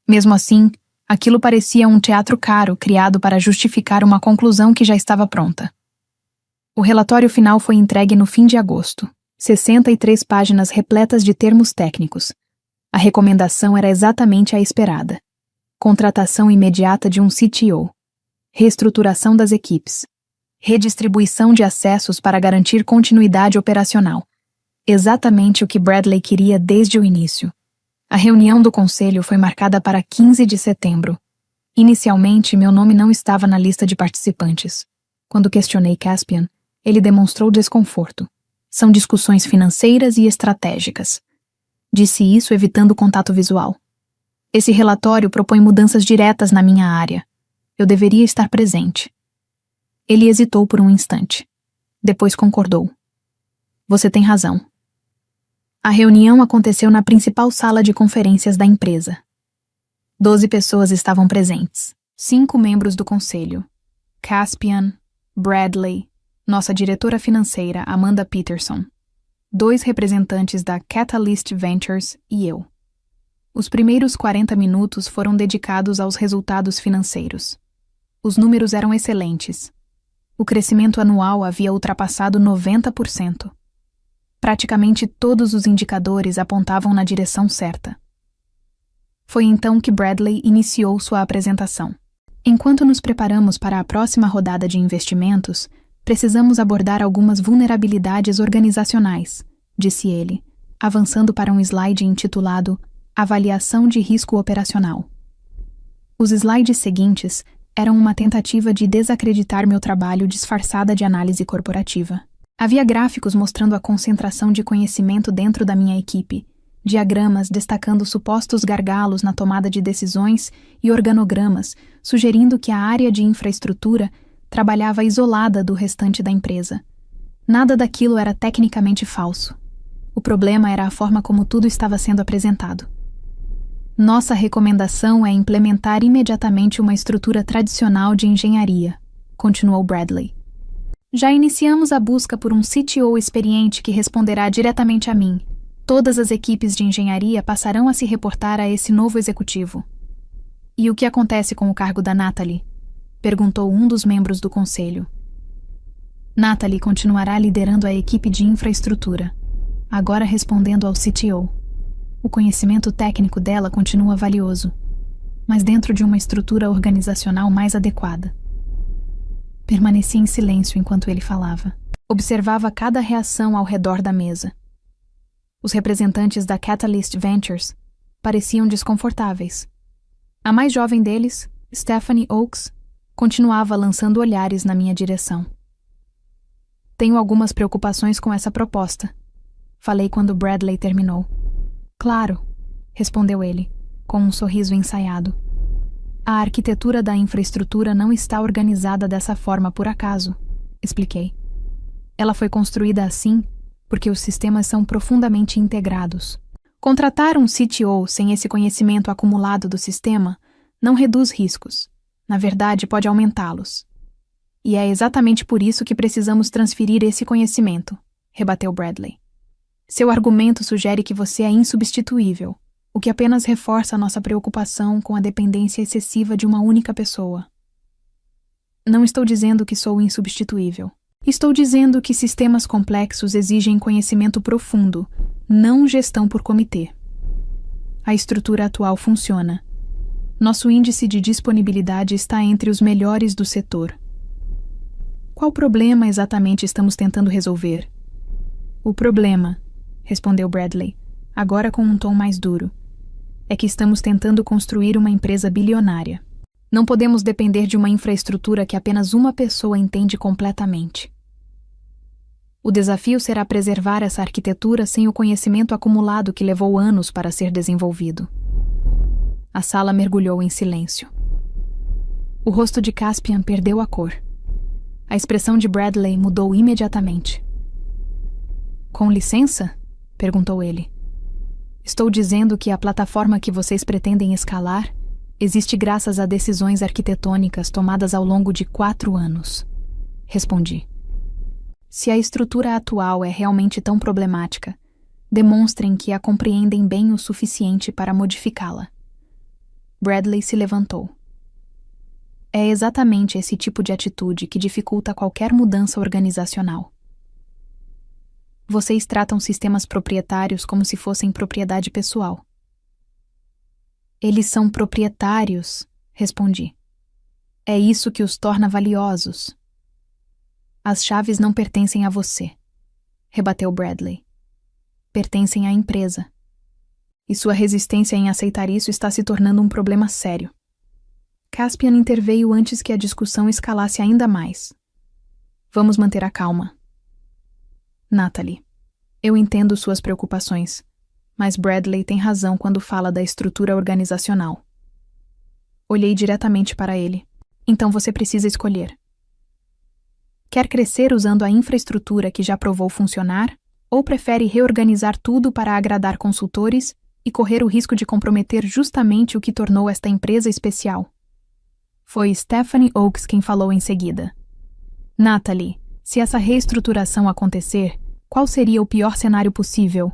Mesmo assim, aquilo parecia um teatro caro criado para justificar uma conclusão que já estava pronta. O relatório final foi entregue no fim de agosto, 63 páginas repletas de termos técnicos. A recomendação era exatamente a esperada. Contratação imediata de um CTO. Reestruturação das equipes. Redistribuição de acessos para garantir continuidade operacional. Exatamente o que Bradley queria desde o início. A reunião do conselho foi marcada para 15 de setembro. Inicialmente, meu nome não estava na lista de participantes. Quando questionei Caspian, ele demonstrou desconforto. São discussões financeiras e estratégicas. Disse isso evitando contato visual. Esse relatório propõe mudanças diretas na minha área. Eu deveria estar presente. Ele hesitou por um instante. Depois concordou. Você tem razão. A reunião aconteceu na principal sala de conferências da empresa. 12 pessoas estavam presentes. 5 membros do conselho. Caspian, Bradley, nossa diretora financeira Amanda Peterson, 2 representantes da Catalyst Ventures e eu. Os primeiros 40 minutos foram dedicados aos resultados financeiros. Os números eram excelentes. O crescimento anual havia ultrapassado 90%. Praticamente todos os indicadores apontavam na direção certa. Foi então que Bradley iniciou sua apresentação. Enquanto nos preparamos para a próxima rodada de investimentos, precisamos abordar algumas vulnerabilidades organizacionais, disse ele, avançando para um slide intitulado Avaliação de Risco Operacional. Os slides seguintes eram uma tentativa de desacreditar meu trabalho disfarçada de análise corporativa. Havia gráficos mostrando a concentração de conhecimento dentro da minha equipe, diagramas destacando supostos gargalos na tomada de decisões e organogramas sugerindo que a área de infraestrutura trabalhava isolada do restante da empresa. Nada daquilo era tecnicamente falso. O problema era a forma como tudo estava sendo apresentado. Nossa recomendação é implementar imediatamente uma estrutura tradicional de engenharia, continuou Bradley. Já iniciamos a busca por um CTO experiente que responderá diretamente a mim. Todas as equipes de engenharia passarão a se reportar a esse novo executivo. E o que acontece com o cargo da Natalie? Perguntou um dos membros do conselho. Natalie continuará liderando a equipe de infraestrutura, agora respondendo ao CTO. O conhecimento técnico dela continua valioso, mas dentro de uma estrutura organizacional mais adequada. Permaneci em silêncio enquanto ele falava. Observava cada reação ao redor da mesa. Os representantes da Catalyst Ventures pareciam desconfortáveis. A mais jovem deles, Stephanie Oakes, continuava lançando olhares na minha direção. Tenho algumas preocupações com essa proposta, falei quando Bradley terminou. Claro, respondeu ele, com um sorriso ensaiado. A arquitetura da infraestrutura não está organizada dessa forma por acaso, expliquei. Ela foi construída assim porque os sistemas são profundamente integrados. Contratar um CTO sem esse conhecimento acumulado do sistema não reduz riscos. Na verdade, pode aumentá-los. E é exatamente por isso que precisamos transferir esse conhecimento, rebateu Bradley. Seu argumento sugere que você é insubstituível, o que apenas reforça a nossa preocupação com a dependência excessiva de uma única pessoa. Não estou dizendo que sou insubstituível. Estou dizendo que sistemas complexos exigem conhecimento profundo, não gestão por comitê. A estrutura atual funciona. Nosso índice de disponibilidade está entre os melhores do setor. Qual problema exatamente estamos tentando resolver? O problema, respondeu Bradley, agora com um tom mais duro, é que estamos tentando construir uma empresa bilionária. Não podemos depender de uma infraestrutura que apenas uma pessoa entende completamente. O desafio será preservar essa arquitetura sem o conhecimento acumulado que levou anos para ser desenvolvido. A sala mergulhou em silêncio. O rosto de Caspian perdeu a cor. A expressão de Bradley mudou imediatamente. Com licença? Perguntou ele. Estou dizendo que a plataforma que vocês pretendem escalar existe graças a decisões arquitetônicas tomadas ao longo de 4 anos. Respondi. Se a estrutura atual é realmente tão problemática, demonstrem que a compreendem bem o suficiente para modificá-la. Bradley se levantou. É exatamente esse tipo de atitude que dificulta qualquer mudança organizacional. Vocês tratam sistemas proprietários como se fossem propriedade pessoal. Eles são proprietários, respondi. É isso que os torna valiosos. As chaves não pertencem a você, rebateu Bradley. Pertencem à empresa. E sua resistência em aceitar isso está se tornando um problema sério. Caspian interveio antes que a discussão escalasse ainda mais. Vamos manter a calma. Natalie, eu entendo suas preocupações, mas Bradley tem razão quando fala da estrutura organizacional. Olhei diretamente para ele. Então você precisa escolher. Quer crescer usando a infraestrutura que já provou funcionar, ou prefere reorganizar tudo para agradar consultores e correr o risco de comprometer justamente o que tornou esta empresa especial? Foi Stephanie Oakes quem falou em seguida. Natalie, se essa reestruturação acontecer, qual seria o pior cenário possível?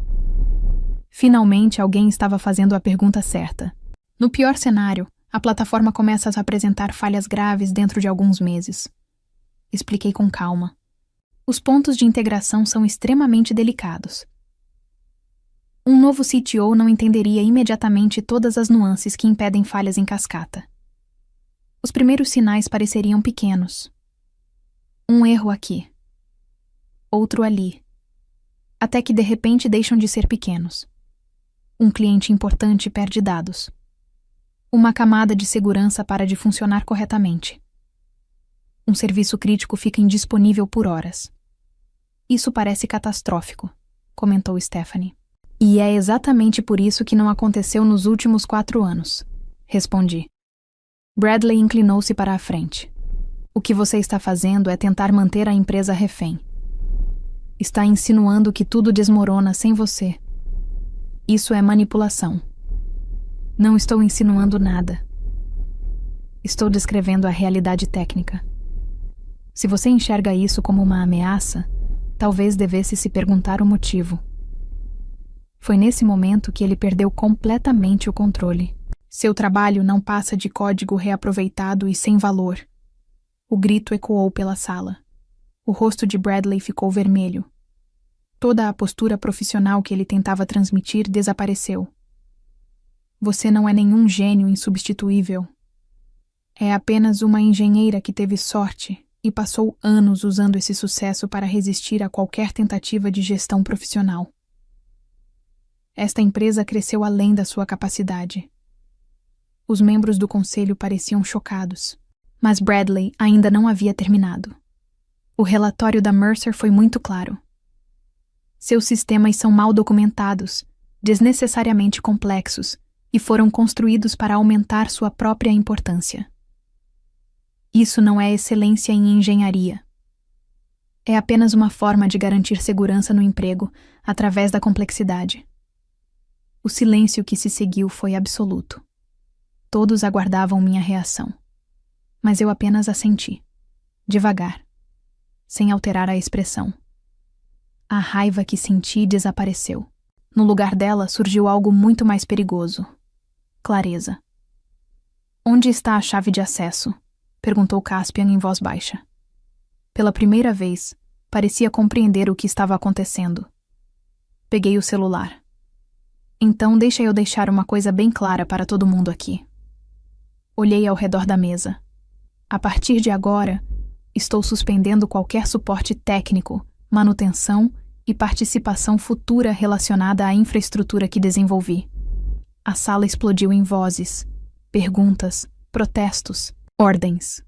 Finalmente, alguém estava fazendo a pergunta certa. No pior cenário, a plataforma começa a apresentar falhas graves dentro de alguns meses. Expliquei com calma. Os pontos de integração são extremamente delicados. Um novo CTO não entenderia imediatamente todas as nuances que impedem falhas em cascata. Os primeiros sinais pareceriam pequenos. Um erro aqui. Outro ali. Até que de repente deixam de ser pequenos. Um cliente importante perde dados. Uma camada de segurança para de funcionar corretamente. Um serviço crítico fica indisponível por horas. Isso parece catastrófico, comentou Stephanie. E é exatamente por isso que não aconteceu nos últimos 4 anos, respondi. Bradley inclinou-se para a frente. O que você está fazendo é tentar manter a empresa refém. Está insinuando que tudo desmorona sem você. Isso é manipulação. Não estou insinuando nada. Estou descrevendo a realidade técnica. Se você enxerga isso como uma ameaça, talvez devesse se perguntar o motivo. Foi nesse momento que ele perdeu completamente o controle. Seu trabalho não passa de código reaproveitado e sem valor. O grito ecoou pela sala. O rosto de Bradley ficou vermelho. Toda a postura profissional que ele tentava transmitir desapareceu. Você não é nenhum gênio insubstituível. É apenas uma engenheira que teve sorte e passou anos usando esse sucesso para resistir a qualquer tentativa de gestão profissional. Esta empresa cresceu além da sua capacidade. Os membros do conselho pareciam chocados, mas Bradley ainda não havia terminado. O relatório da Mercer foi muito claro. Seus sistemas são mal documentados, desnecessariamente complexos, e foram construídos para aumentar sua própria importância. Isso não é excelência em engenharia. É apenas uma forma de garantir segurança no emprego através da complexidade. O silêncio que se seguiu foi absoluto. Todos aguardavam minha reação. Mas eu apenas assenti, devagar, sem alterar a expressão. A raiva que senti desapareceu. No lugar dela surgiu algo muito mais perigoso. Clareza. Onde está a chave de acesso? Perguntou Caspian em voz baixa. Pela primeira vez, parecia compreender o que estava acontecendo. Peguei o celular. Então deixa eu deixar uma coisa bem clara para todo mundo aqui. Olhei ao redor da mesa. A partir de agora, estou suspendendo qualquer suporte técnico, manutenção e participação futura relacionada à infraestrutura que desenvolvi. A sala explodiu em vozes, perguntas, protestos, ordens.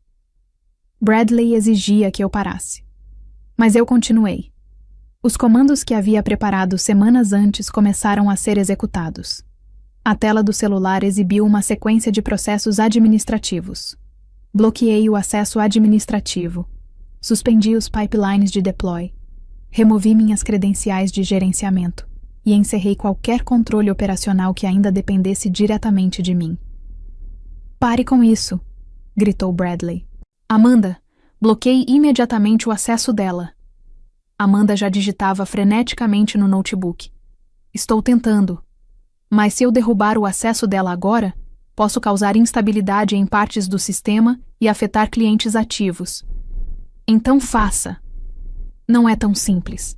Bradley exigia que eu parasse. Mas eu continuei. Os comandos que havia preparado semanas antes começaram a ser executados. A tela do celular exibiu uma sequência de processos administrativos. Bloqueei o acesso administrativo. Suspendi os pipelines de deploy. Removi minhas credenciais de gerenciamento e encerrei qualquer controle operacional que ainda dependesse diretamente de mim. Pare com isso, gritou Bradley. Amanda, bloqueie imediatamente o acesso dela. Amanda já digitava freneticamente no notebook. Estou tentando. Mas se eu derrubar o acesso dela agora, posso causar instabilidade em partes do sistema e afetar clientes ativos. Então faça. Não é tão simples.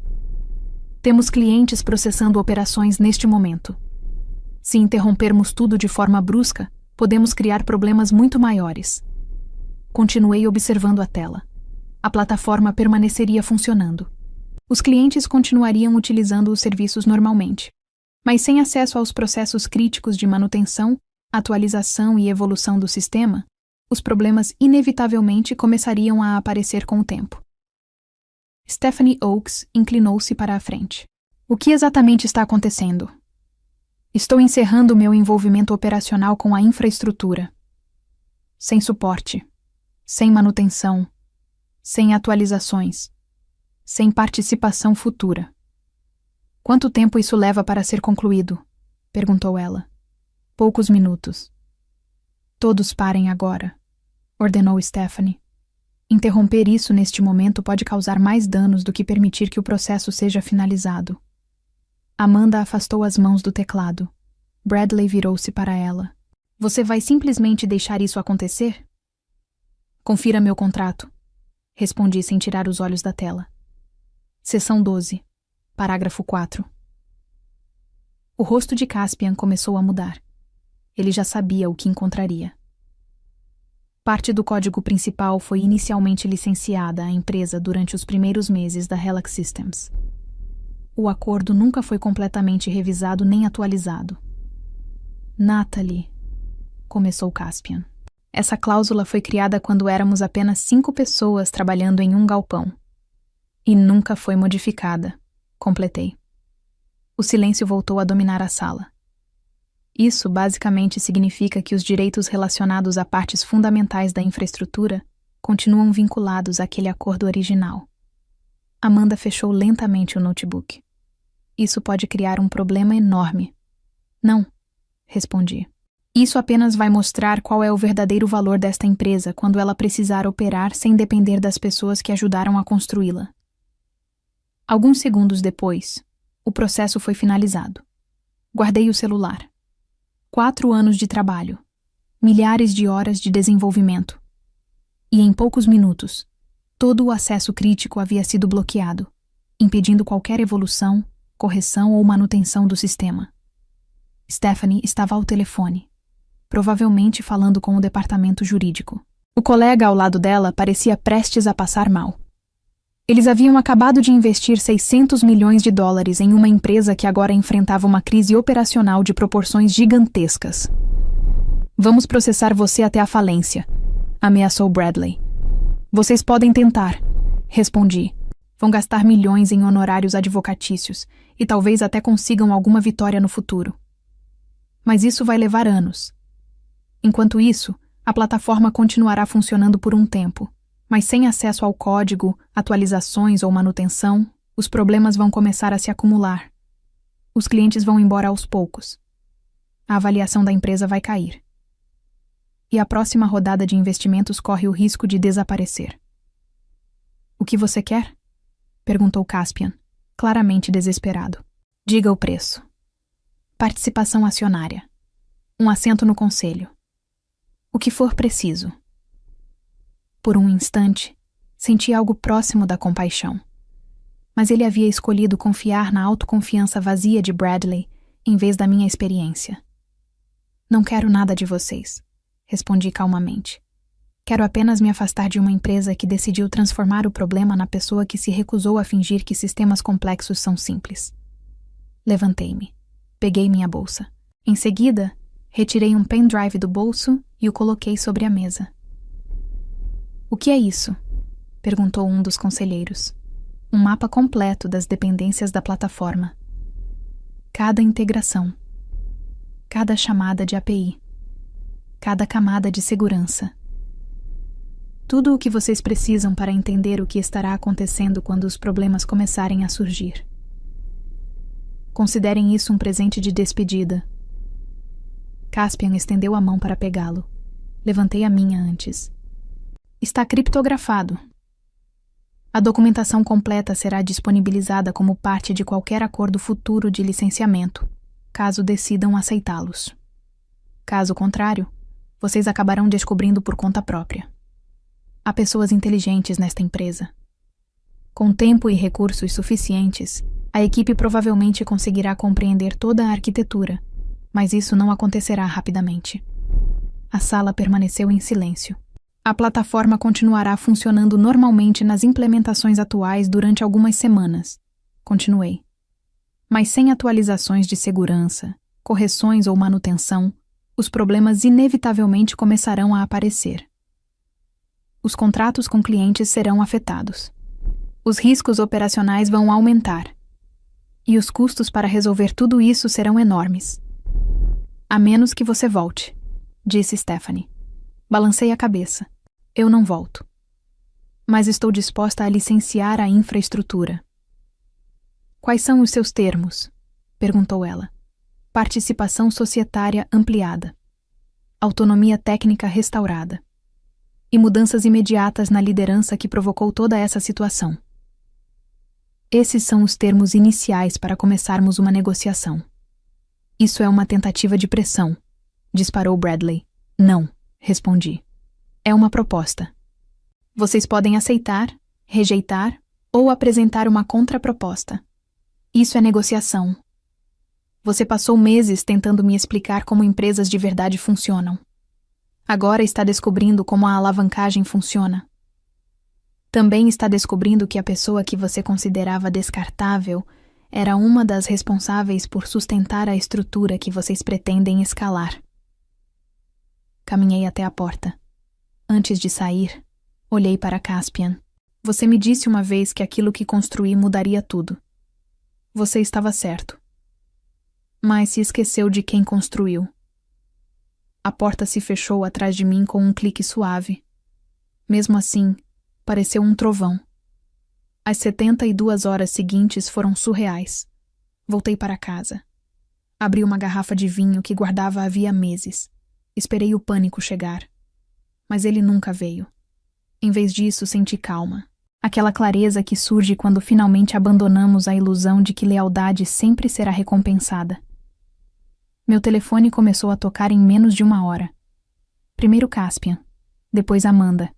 Temos clientes processando operações neste momento. Se interrompermos tudo de forma brusca, podemos criar problemas muito maiores. Continuei observando a tela. A plataforma permaneceria funcionando. Os clientes continuariam utilizando os serviços normalmente, mas sem acesso aos processos críticos de manutenção, atualização e evolução do sistema, os problemas inevitavelmente começariam a aparecer com o tempo. Stephanie Oakes inclinou-se para a frente. O que exatamente está acontecendo? Estou encerrando meu envolvimento operacional com a infraestrutura. Sem suporte, sem manutenção, sem atualizações, sem participação futura. Quanto tempo isso leva para ser concluído? Perguntou ela. Poucos minutos. Todos parem agora, ordenou Stephanie. Interromper isso neste momento pode causar mais danos do que permitir que o processo seja finalizado. Amanda afastou as mãos do teclado. Bradley virou-se para ela. Você vai simplesmente deixar isso acontecer? Confira meu contrato, respondi sem tirar os olhos da tela. Seção 12, parágrafo 4. O rosto de Caspian começou a mudar. Ele já sabia o que encontraria. Parte do código principal foi inicialmente licenciada à empresa durante os primeiros meses da Helix Systems. O acordo nunca foi completamente revisado nem atualizado. Natalie, começou Caspian. Essa cláusula foi criada quando éramos apenas 5 pessoas trabalhando em um galpão. E nunca foi modificada, completei. O silêncio voltou a dominar a sala. Isso basicamente significa que os direitos relacionados a partes fundamentais da infraestrutura continuam vinculados àquele acordo original. Amanda fechou lentamente o notebook. Isso pode criar um problema enorme. Não, respondi. Isso apenas vai mostrar qual é o verdadeiro valor desta empresa quando ela precisar operar sem depender das pessoas que ajudaram a construí-la. Alguns segundos depois, o processo foi finalizado. Guardei o celular. 4 anos de trabalho. Milhares de horas de desenvolvimento. E em poucos minutos, todo o acesso crítico havia sido bloqueado, impedindo qualquer evolução, correção ou manutenção do sistema. Stephanie estava ao telefone, provavelmente falando com o departamento jurídico. O colega ao lado dela parecia prestes a passar mal. Eles haviam acabado de investir $600 milhões em uma empresa que agora enfrentava uma crise operacional de proporções gigantescas. "Vamos processar você até a falência", ameaçou Bradley. "Vocês podem tentar", respondi. "Vão gastar milhões em honorários advocatícios e talvez até consigam alguma vitória no futuro. Mas isso vai levar anos. Enquanto isso, a plataforma continuará funcionando por um tempo, mas sem acesso ao código, atualizações ou manutenção, os problemas vão começar a se acumular. Os clientes vão embora aos poucos. A avaliação da empresa vai cair. E a próxima rodada de investimentos corre o risco de desaparecer." "O que você quer?" perguntou Caspian, claramente desesperado. "Diga o preço. Participação acionária. Um assento no conselho. O que for preciso." Por um instante, senti algo próximo da compaixão. Mas ele havia escolhido confiar na autoconfiança vazia de Bradley em vez da minha experiência. "Não quero nada de vocês", respondi calmamente. "Quero apenas me afastar de uma empresa que decidiu transformar o problema na pessoa que se recusou a fingir que sistemas complexos são simples." Levantei-me. Peguei minha bolsa. Em seguida, retirei um pendrive do bolso e o coloquei sobre a mesa. "O que é isso?" perguntou um dos conselheiros. "Um mapa completo das dependências da plataforma. Cada integração. Cada chamada de API. Cada camada de segurança. Tudo o que vocês precisam para entender o que estará acontecendo quando os problemas começarem a surgir. Considerem isso um presente de despedida." Caspian estendeu a mão para pegá-lo. Levantei a minha antes. "Está criptografado. A documentação completa será disponibilizada como parte de qualquer acordo futuro de licenciamento, caso decidam aceitá-los. Caso contrário, vocês acabarão descobrindo por conta própria. Há pessoas inteligentes nesta empresa. Com tempo e recursos suficientes, a equipe provavelmente conseguirá compreender toda a arquitetura, mas isso não acontecerá rapidamente." A sala permaneceu em silêncio. "A plataforma continuará funcionando normalmente nas implementações atuais durante algumas semanas", continuei. "Mas sem atualizações de segurança, correções ou manutenção, os problemas inevitavelmente começarão a aparecer. Os contratos com clientes serão afetados. Os riscos operacionais vão aumentar. E os custos para resolver tudo isso serão enormes. A menos que você volte", disse Stephanie. Balancei a cabeça. "Eu não volto. Mas estou disposta a licenciar a infraestrutura." "Quais são os seus termos?" perguntou ela. "Participação societária ampliada. Autonomia técnica restaurada. E mudanças imediatas na liderança que provocou toda essa situação. Esses são os termos iniciais para começarmos uma negociação." "Isso é uma tentativa de pressão", disparou Bradley. "Não", respondi. "É uma proposta. Vocês podem aceitar, rejeitar ou apresentar uma contraproposta. Isso é negociação. Você passou meses tentando me explicar como empresas de verdade funcionam. Agora está descobrindo como a alavancagem funciona. Também está descobrindo que a pessoa que você considerava descartável era uma das responsáveis por sustentar a estrutura que vocês pretendem escalar." Caminhei até a porta. Antes de sair, olhei para Caspian. "Você me disse uma vez que aquilo que construí mudaria tudo. Você estava certo. Mas se esqueceu de quem construiu." A porta se fechou atrás de mim com um clique suave. Mesmo assim, pareceu um trovão. As 72 horas seguintes foram surreais. Voltei para casa. Abri uma garrafa de vinho que guardava havia meses. Esperei o pânico chegar, mas ele nunca veio. Em vez disso, senti calma. Aquela clareza que surge quando finalmente abandonamos a ilusão de que lealdade sempre será recompensada. Meu telefone começou a tocar em menos de 1 hora. Primeiro Caspian, depois Amanda.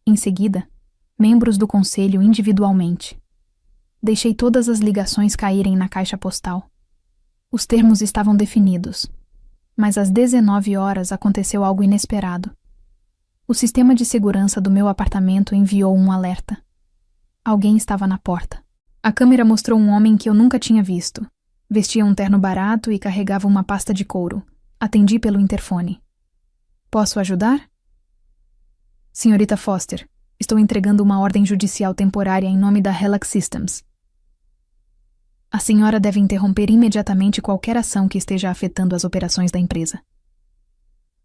Em seguida, membros do conselho individualmente. Deixei todas as ligações caírem na caixa postal. Os termos estavam definidos, mas às 19 horas aconteceu algo inesperado. O sistema de segurança do meu apartamento enviou um alerta. Alguém estava na porta. A câmera mostrou um homem que eu nunca tinha visto. Vestia um terno barato e carregava uma pasta de couro. Atendi pelo interfone. Posso ajudar? Senhorita Foster, estou entregando uma ordem judicial temporária em nome da Helix Systems. A senhora deve interromper imediatamente qualquer ação que esteja afetando as operações da empresa.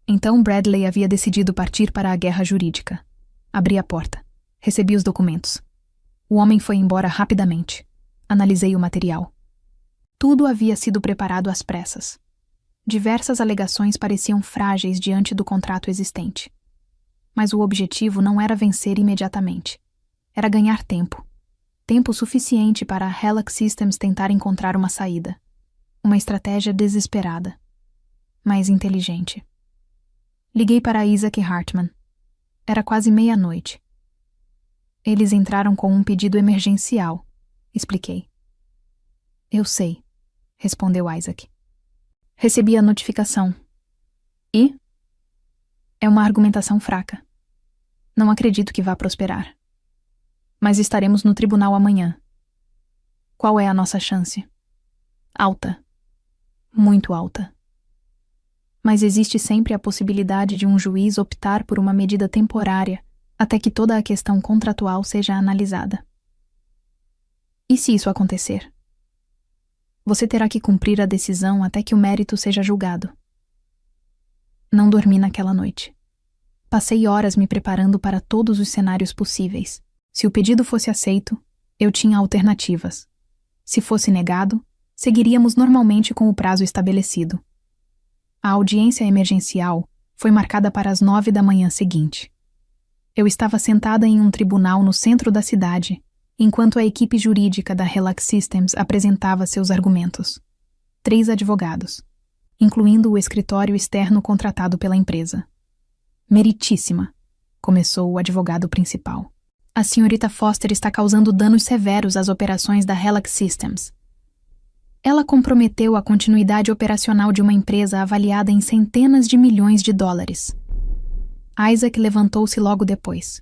Então Bradley havia decidido partir para a guerra jurídica. Abri a porta. Recebi os documentos. O homem foi embora rapidamente. Analisei o material. Tudo havia sido preparado às pressas. Diversas alegações pareciam frágeis diante do contrato existente. Mas o objetivo não era vencer imediatamente. Era ganhar tempo. Tempo suficiente para a Helix Systems tentar encontrar uma saída. Uma estratégia desesperada, mas inteligente. Liguei para Isaac Hartman. Era quase 00:30. Eles entraram com um pedido emergencial, expliquei. Eu sei, respondeu Isaac. Recebi a notificação. E? É uma argumentação fraca. Não acredito que vá prosperar. Mas estaremos no tribunal amanhã. Qual é a nossa chance? Alta. Muito alta. Mas existe sempre a possibilidade de um juiz optar por uma medida temporária até que toda a questão contratual seja analisada. E se isso acontecer? Você terá que cumprir a decisão até que o mérito seja julgado. Não dormi naquela noite. Passei horas me preparando para todos os cenários possíveis. Se o pedido fosse aceito, eu tinha alternativas. Se fosse negado, seguiríamos normalmente com o prazo estabelecido. A audiência emergencial foi marcada para as 9 da manhã seguinte. Eu estava sentada em um tribunal no centro da cidade, enquanto a equipe jurídica da Helix Systems apresentava seus argumentos. 3 advogados, incluindo o escritório externo contratado pela empresa. Meritíssima, começou o advogado principal. A senhorita Foster está causando danos severos às operações da Helix Systems. Ela comprometeu a continuidade operacional de uma empresa avaliada em centenas de milhões de dólares. Isaac levantou-se logo depois.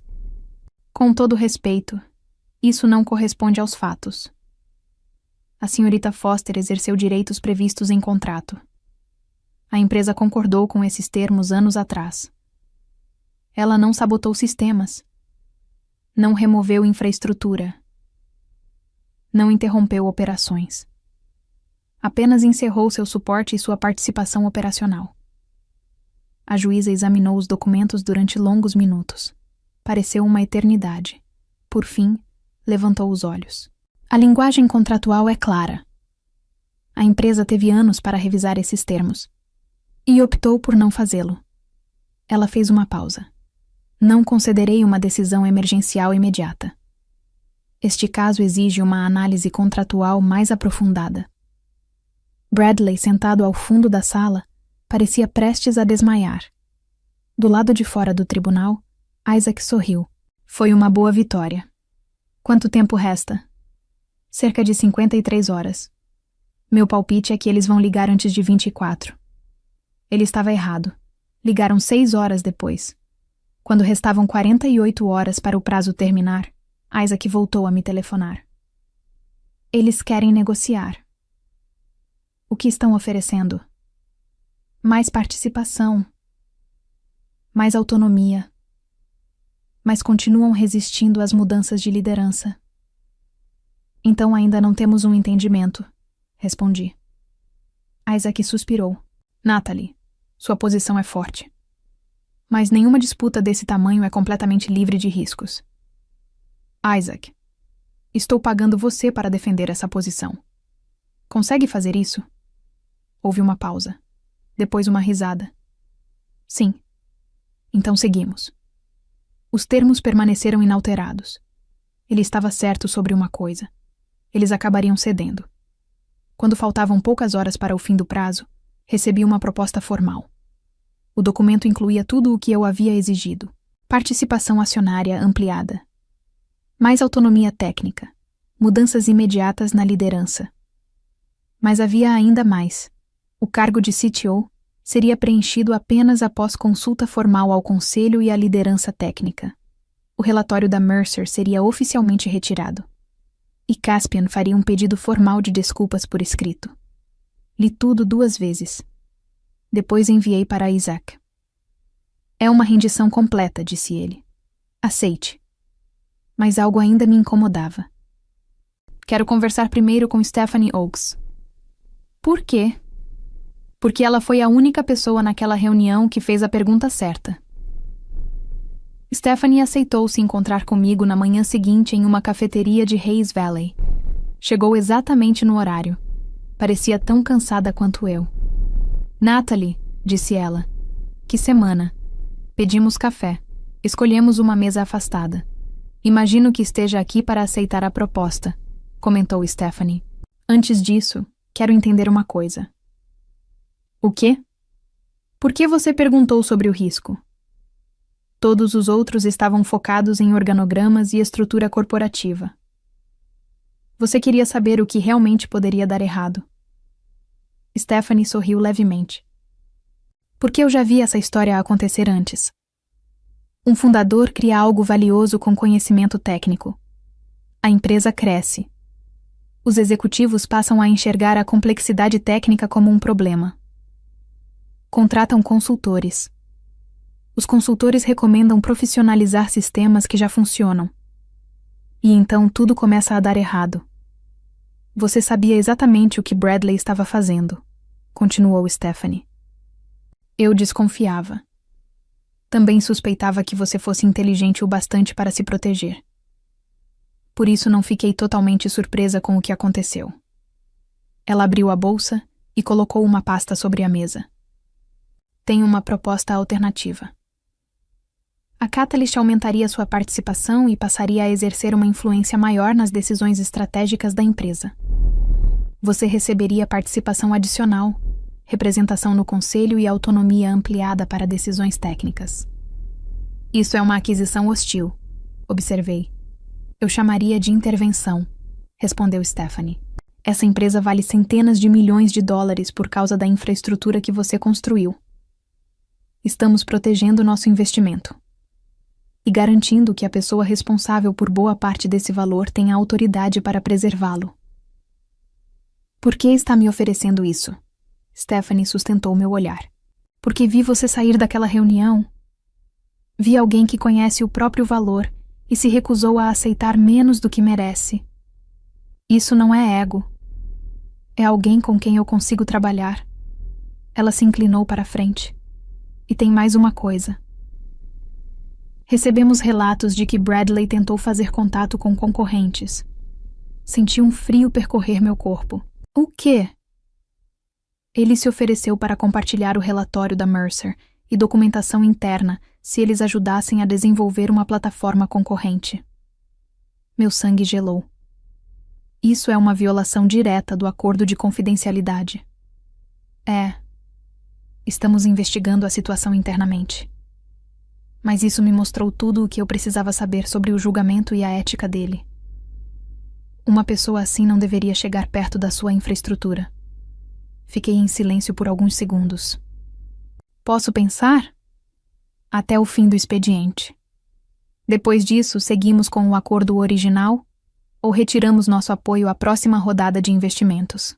Com todo respeito, isso não corresponde aos fatos. A senhorita Foster exerceu direitos previstos em contrato. A empresa concordou com esses termos anos atrás. Ela não sabotou sistemas. Não removeu infraestrutura. Não interrompeu operações. Apenas encerrou seu suporte e sua participação operacional. A juíza examinou os documentos durante longos minutos. Pareceu uma eternidade. Por fim, levantou os olhos. A linguagem contratual é clara. A empresa teve anos para revisar esses termos. E optou por não fazê-lo. Ela fez uma pausa. Não concederei uma decisão emergencial imediata. Este caso exige uma análise contratual mais aprofundada. Bradley, sentado ao fundo da sala, parecia prestes a desmaiar. Do lado de fora do tribunal, Isaac sorriu. Foi uma boa vitória. Quanto tempo resta? Cerca de 53 horas. Meu palpite é que eles vão ligar antes de 24. Ele estava errado. Ligaram 6 horas depois. Quando restavam 48 horas para o prazo terminar, Isaac voltou a me telefonar. Eles querem negociar. O que estão oferecendo? Mais participação. Mais autonomia. Mas continuam resistindo às mudanças de liderança. Então ainda não temos um entendimento, respondi. Isaac suspirou. Natalie, sua posição é forte. Mas nenhuma disputa desse tamanho é completamente livre de riscos. Isaac, estou pagando você para defender essa posição. Consegue fazer isso? Houve uma pausa. Depois uma risada. Sim. Então seguimos. Os termos permaneceram inalterados. Ele estava certo sobre uma coisa. Eles acabariam cedendo. Quando faltavam poucas horas para o fim do prazo, recebi uma proposta formal. O documento incluía tudo o que eu havia exigido. Participação acionária ampliada. Mais autonomia técnica. Mudanças imediatas na liderança. Mas havia ainda mais. O cargo de CTO seria preenchido apenas após consulta formal ao conselho e à liderança técnica. O relatório da Mercer seria oficialmente retirado. E Caspian faria um pedido formal de desculpas por escrito. Li tudo 2 vezes. Depois enviei para Isaac. É uma rendição completa, disse ele. Aceite. Mas algo ainda me incomodava. Quero conversar primeiro com Stephanie Oakes. Por quê? Porque ela foi a única pessoa naquela reunião que fez a pergunta certa. Stephanie aceitou se encontrar comigo na manhã seguinte em uma cafeteria de Hayes Valley. Chegou exatamente no horário. Parecia tão cansada quanto eu. Natalie, disse ela. Que semana. Pedimos café. Escolhemos uma mesa afastada. Imagino que esteja aqui para aceitar a proposta, comentou Stephanie. Antes disso, quero entender uma coisa. O quê? Por que você perguntou sobre o risco? Todos os outros estavam focados em organogramas e estrutura corporativa. Você queria saber o que realmente poderia dar errado. Stephanie sorriu levemente. Porque eu já vi essa história acontecer antes. Um fundador cria algo valioso com conhecimento técnico. A empresa cresce. Os executivos passam a enxergar a complexidade técnica como um problema. Contratam consultores. Os consultores recomendam profissionalizar sistemas que já funcionam. E então tudo começa a dar errado. Você sabia exatamente o que Bradley estava fazendo, continuou Stephanie. Eu desconfiava. Também suspeitava que você fosse inteligente o bastante para se proteger. Por isso não fiquei totalmente surpresa com o que aconteceu. Ela abriu a bolsa e colocou uma pasta sobre a mesa. Tenho uma proposta alternativa. A Catalyst aumentaria sua participação e passaria a exercer uma influência maior nas decisões estratégicas da empresa. Você receberia participação adicional, representação no conselho e autonomia ampliada para decisões técnicas. Isso é uma aquisição hostil, observei. Eu chamaria de intervenção, respondeu Stephanie. Essa empresa vale centenas de milhões de dólares por causa da infraestrutura que você construiu. Estamos protegendo nosso investimento e garantindo que a pessoa responsável por boa parte desse valor tenha autoridade para preservá-lo. Por que está me oferecendo isso? Stephanie sustentou meu olhar. Porque vi você sair daquela reunião. Vi alguém que conhece o próprio valor e se recusou a aceitar menos do que merece. Isso não é ego. É alguém com quem eu consigo trabalhar. Ela se inclinou para a frente. E tem mais uma coisa. Recebemos relatos de que Bradley tentou fazer contato com concorrentes. Senti um frio percorrer meu corpo. O quê? Ele se ofereceu para compartilhar o relatório da Mercer e documentação interna se eles ajudassem a desenvolver uma plataforma concorrente. Meu sangue gelou. Isso é uma violação direta do acordo de confidencialidade. Estamos investigando a situação internamente. Mas isso me mostrou tudo o que eu precisava saber sobre o julgamento e a ética dele. Uma pessoa assim não deveria chegar perto da sua infraestrutura. Fiquei em silêncio por alguns segundos. Posso pensar? Até o fim do expediente. Depois disso, seguimos com o acordo original ou retiramos nosso apoio à próxima rodada de investimentos.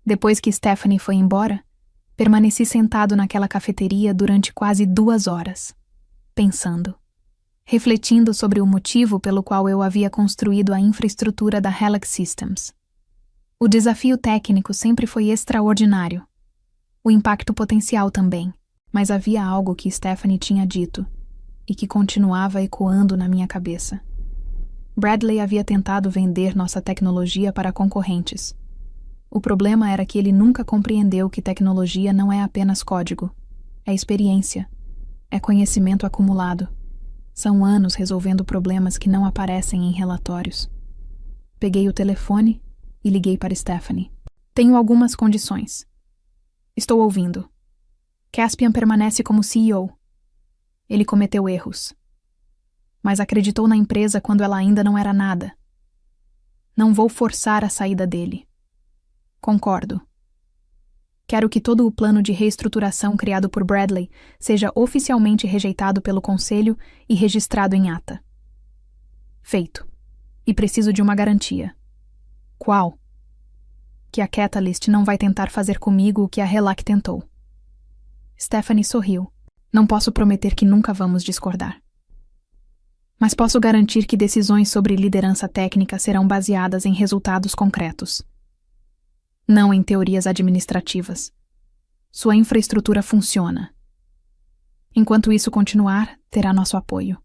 Depois que Stephanie foi embora, permaneci sentado naquela cafeteria durante quase 2 horas. Pensando, refletindo sobre o motivo pelo qual eu havia construído a infraestrutura da Helix Systems. O desafio técnico sempre foi extraordinário. O impacto potencial também, mas havia algo que Stephanie tinha dito e que continuava ecoando na minha cabeça. Bradley havia tentado vender nossa tecnologia para concorrentes. O problema era que ele nunca compreendeu que tecnologia não é apenas código. É experiência. É conhecimento acumulado. São anos resolvendo problemas que não aparecem em relatórios. Peguei o telefone e liguei para Stephanie. Tenho algumas condições. Estou ouvindo. Caspian permanece como CEO. Ele cometeu erros. Mas acreditou na empresa quando ela ainda não era nada. Não vou forçar a saída dele. Concordo. Quero que todo o plano de reestruturação criado por Bradley seja oficialmente rejeitado pelo Conselho e registrado em ata. Feito. E preciso de uma garantia. Qual? Que a Catalyst não vai tentar fazer comigo o que a Relac tentou. Stephanie sorriu. Não posso prometer que nunca vamos discordar. Mas posso garantir que decisões sobre liderança técnica serão baseadas em resultados concretos. Não em teorias administrativas. Sua infraestrutura funciona. Enquanto isso continuar, terá nosso apoio.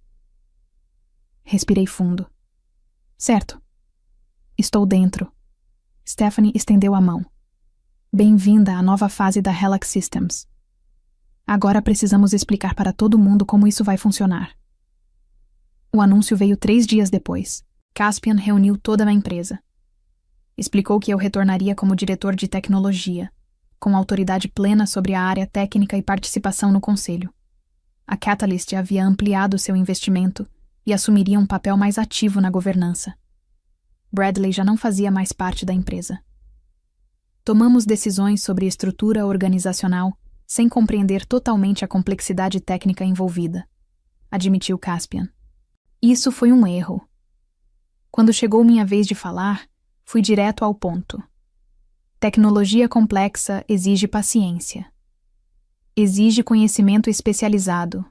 Respirei fundo. Certo. Estou dentro. Stephanie estendeu a mão. Bem-vinda à nova fase da Relac Systems. Agora precisamos explicar para todo mundo como isso vai funcionar. O anúncio veio 3 dias depois. Caspian reuniu toda a empresa. Explicou que eu retornaria como diretor de tecnologia, com autoridade plena sobre a área técnica e participação no conselho. A Catalyst havia ampliado seu investimento e assumiria um papel mais ativo na governança. Bradley já não fazia mais parte da empresa. Tomamos decisões sobre estrutura organizacional sem compreender totalmente a complexidade técnica envolvida, admitiu Caspian. Isso foi um erro. Quando chegou minha vez de falar, fui direto ao ponto. Tecnologia complexa exige paciência. Exige conhecimento especializado.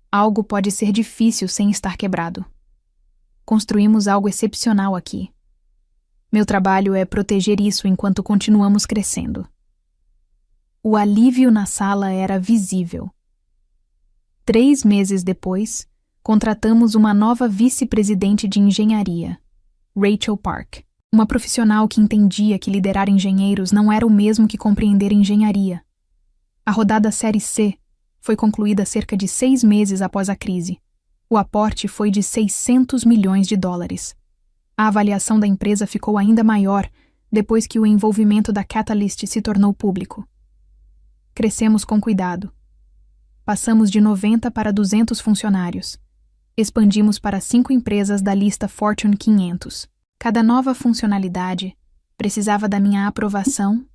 Algo pode ser difícil sem estar quebrado. Construímos algo excepcional aqui. Meu trabalho é proteger isso enquanto continuamos crescendo. O alívio na sala era visível. 3 meses depois, contratamos uma nova vice-presidente de engenharia, Rachel Park. Uma profissional que entendia que liderar engenheiros não era o mesmo que compreender engenharia. A rodada Série C foi concluída cerca de 6 meses após a crise. O aporte foi de $600 milhões. A avaliação da empresa ficou ainda maior depois que o envolvimento da Catalyst se tornou público. Crescemos com cuidado. Passamos de 90 para 200 funcionários. Expandimos para 5 empresas da lista Fortune 500. Cada nova funcionalidade precisava da minha aprovação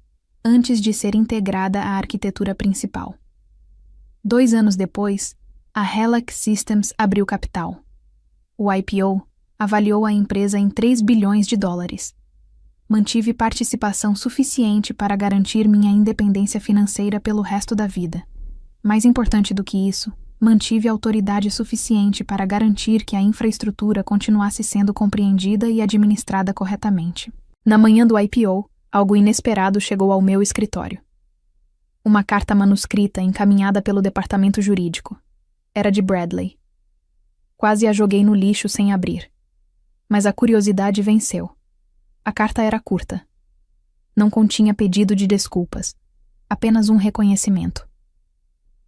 antes de ser integrada à arquitetura principal. 2 anos depois, a Relac Systems abriu capital. O IPO avaliou a empresa em $3 bilhões. Mantive participação suficiente para garantir minha independência financeira pelo resto da vida. Mais importante do que isso, mantive autoridade suficiente para garantir que a infraestrutura continuasse sendo compreendida e administrada corretamente. Na manhã do IPO, algo inesperado chegou ao meu escritório. Uma carta manuscrita encaminhada pelo departamento jurídico. Era de Bradley. Quase a joguei no lixo sem abrir. Mas a curiosidade venceu. A carta era curta. Não continha pedido de desculpas. Apenas um reconhecimento.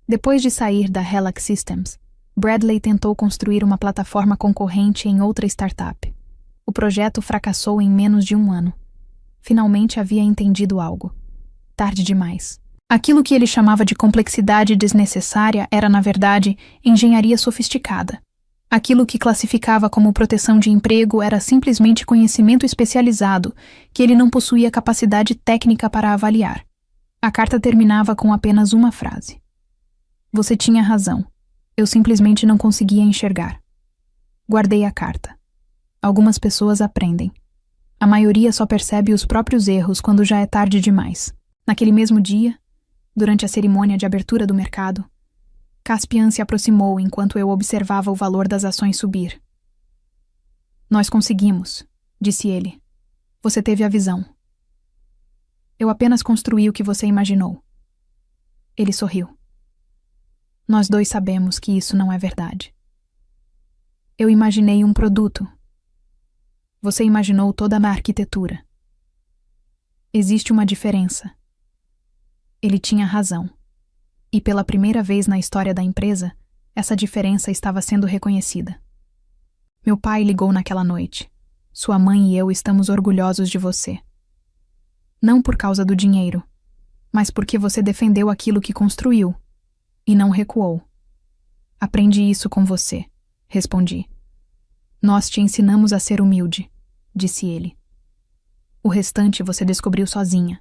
Depois de sair da Relac Systems, Bradley tentou construir uma plataforma concorrente em outra startup. O projeto fracassou em menos de 1 ano. Finalmente havia entendido algo. Tarde demais. Aquilo que ele chamava de complexidade desnecessária era, na verdade, engenharia sofisticada. Aquilo que classificava como proteção de emprego era simplesmente conhecimento especializado que ele não possuía capacidade técnica para avaliar. A carta terminava com apenas uma frase. Você tinha razão. Eu simplesmente não conseguia enxergar. Guardei a carta. Algumas pessoas aprendem. A maioria só percebe os próprios erros quando já é tarde demais. Naquele mesmo dia, durante a cerimônia de abertura do mercado, Caspian se aproximou enquanto eu observava o valor das ações subir. Nós conseguimos, disse ele. Você teve a visão. Eu apenas construí o que você imaginou. Ele sorriu. Nós 2 sabemos que isso não é verdade. Eu imaginei um produto. Você imaginou toda a arquitetura. Existe uma diferença. Ele tinha razão. E pela primeira vez na história da empresa, essa diferença estava sendo reconhecida. Meu pai ligou naquela noite. Sua mãe e eu estamos orgulhosos de você. Não por causa do dinheiro, mas porque você defendeu aquilo que construiu e não recuou. Aprendi isso com você, respondi. Nós te ensinamos a ser humilde, disse ele. O restante você descobriu sozinha.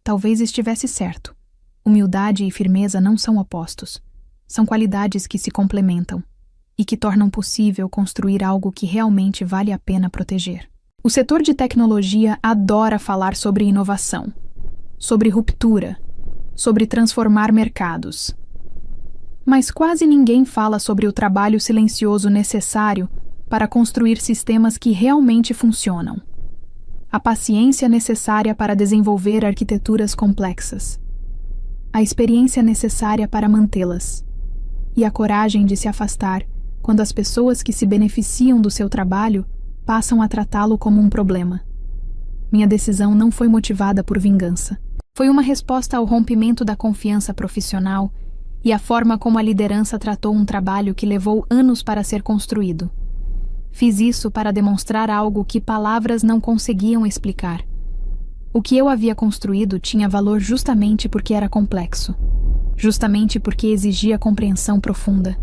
Talvez estivesse certo. Humildade e firmeza não são opostos. São qualidades que se complementam e que tornam possível construir algo que realmente vale a pena proteger. O setor de tecnologia adora falar sobre inovação, sobre ruptura, sobre transformar mercados. Mas quase ninguém fala sobre o trabalho silencioso necessário para construir sistemas que realmente funcionam. A paciência necessária para desenvolver arquiteturas complexas. A experiência necessária para mantê-las. E a coragem de se afastar quando as pessoas que se beneficiam do seu trabalho passam a tratá-lo como um problema. Minha decisão não foi motivada por vingança. Foi uma resposta ao rompimento da confiança profissional e à forma como a liderança tratou um trabalho que levou anos para ser construído. Fiz isso para demonstrar algo que palavras não conseguiam explicar. O que eu havia construído tinha valor justamente porque era complexo. Justamente porque exigia compreensão profunda.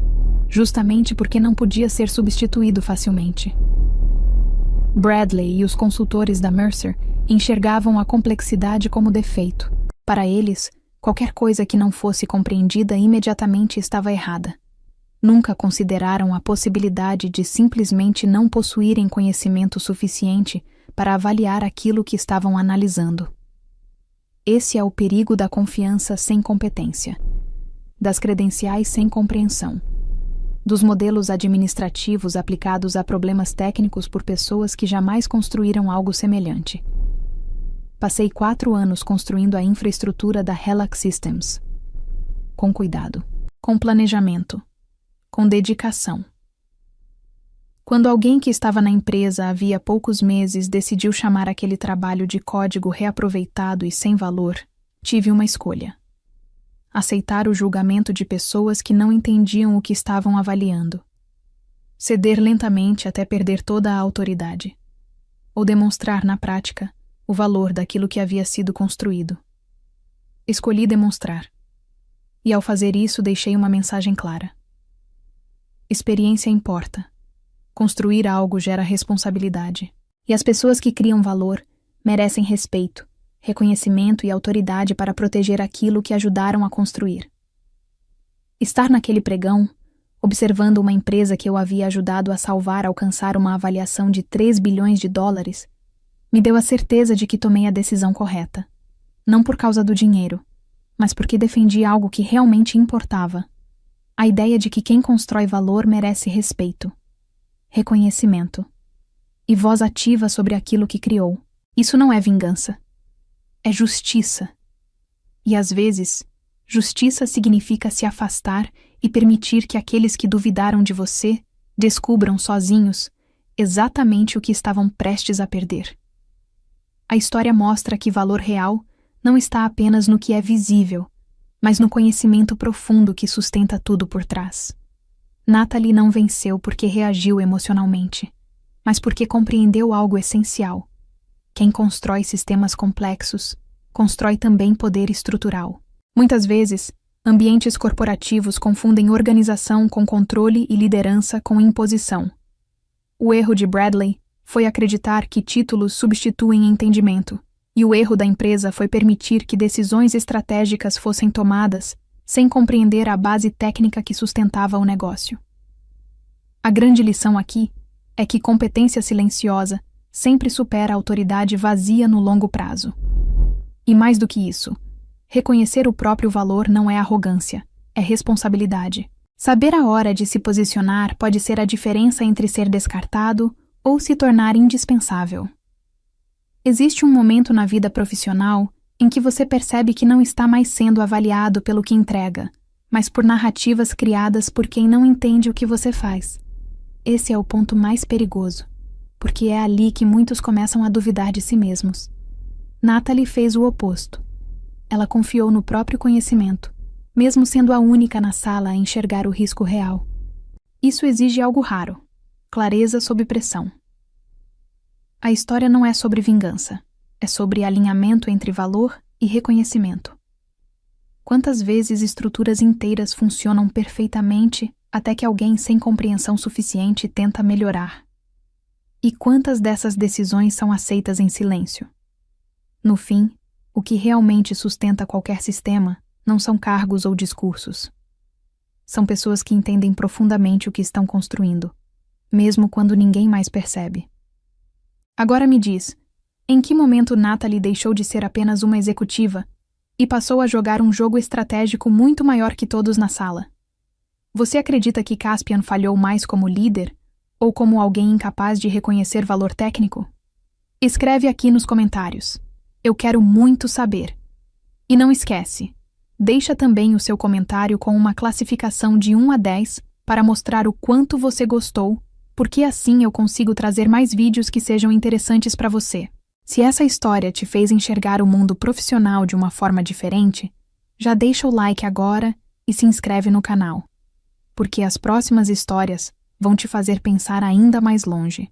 Justamente porque não podia ser substituído facilmente. Bradley e os consultores da Mercer enxergavam a complexidade como defeito. Para eles, qualquer coisa que não fosse compreendida imediatamente estava errada. Nunca consideraram a possibilidade de simplesmente não possuírem conhecimento suficiente para avaliar aquilo que estavam analisando. Esse é o perigo da confiança sem competência, das credenciais sem compreensão, dos modelos administrativos aplicados a problemas técnicos por pessoas que jamais construíram algo semelhante. Passei 4 anos construindo a infraestrutura da Helac Systems. Com cuidado, com planejamento, com dedicação. Quando alguém que estava na empresa havia poucos meses decidiu chamar aquele trabalho de código reaproveitado e sem valor, tive uma escolha. Aceitar o julgamento de pessoas que não entendiam o que estavam avaliando. Ceder lentamente até perder toda a autoridade. Ou demonstrar na prática o valor daquilo que havia sido construído. Escolhi demonstrar. E ao fazer isso deixei uma mensagem clara. Experiência importa. Construir algo gera responsabilidade. E as pessoas que criam valor merecem respeito, reconhecimento e autoridade para proteger aquilo que ajudaram a construir. Estar naquele pregão, observando uma empresa que eu havia ajudado a salvar alcançar uma avaliação de 3 bilhões de dólares, me deu a certeza de que tomei a decisão correta. Não por causa do dinheiro, mas porque defendi algo que realmente importava. A ideia de que quem constrói valor merece respeito, reconhecimento e voz ativa sobre aquilo que criou. Isso não é vingança. É justiça. E às vezes, justiça significa se afastar e permitir que aqueles que duvidaram de você descubram sozinhos exatamente o que estavam prestes a perder. A história mostra que valor real não está apenas no que é visível, mas no conhecimento profundo que sustenta tudo por trás. Natalie não venceu porque reagiu emocionalmente, mas porque compreendeu algo essencial. Quem constrói sistemas complexos, constrói também poder estrutural. Muitas vezes, ambientes corporativos confundem organização com controle e liderança com imposição. O erro de Bradley foi acreditar que títulos substituem entendimento, e o erro da empresa foi permitir que decisões estratégicas fossem tomadas sem compreender a base técnica que sustentava o negócio. A grande lição aqui é que competência silenciosa sempre supera a autoridade vazia no longo prazo. E mais do que isso, reconhecer o próprio valor não é arrogância, é responsabilidade. Saber a hora de se posicionar pode ser a diferença entre ser descartado ou se tornar indispensável. Existe um momento na vida profissional em que você percebe que não está mais sendo avaliado pelo que entrega, mas por narrativas criadas por quem não entende o que você faz. Esse é o ponto mais perigoso, porque é ali que muitos começam a duvidar de si mesmos. Natalie fez o oposto. Ela confiou no próprio conhecimento, mesmo sendo a única na sala a enxergar o risco real. Isso exige algo raro: clareza sob pressão. A história não é sobre vingança, é sobre alinhamento entre valor e reconhecimento. Quantas vezes estruturas inteiras funcionam perfeitamente até que alguém sem compreensão suficiente tenta melhorar? E quantas dessas decisões são aceitas em silêncio? No fim, o que realmente sustenta qualquer sistema não são cargos ou discursos. São pessoas que entendem profundamente o que estão construindo, mesmo quando ninguém mais percebe. Agora me diz, em que momento Natalie deixou de ser apenas uma executiva e passou a jogar um jogo estratégico muito maior que todos na sala? Você acredita que Caspian falhou mais como líder ou como alguém incapaz de reconhecer valor técnico? Escreve aqui nos comentários. Eu quero muito saber. E não esquece, deixa também o seu comentário com uma classificação de 1 a 10 para mostrar o quanto você gostou, porque assim eu consigo trazer mais vídeos que sejam interessantes para você. Se essa história te fez enxergar o mundo profissional de uma forma diferente, já deixa o like agora e se inscreve no canal, porque as próximas histórias vão te fazer pensar ainda mais longe.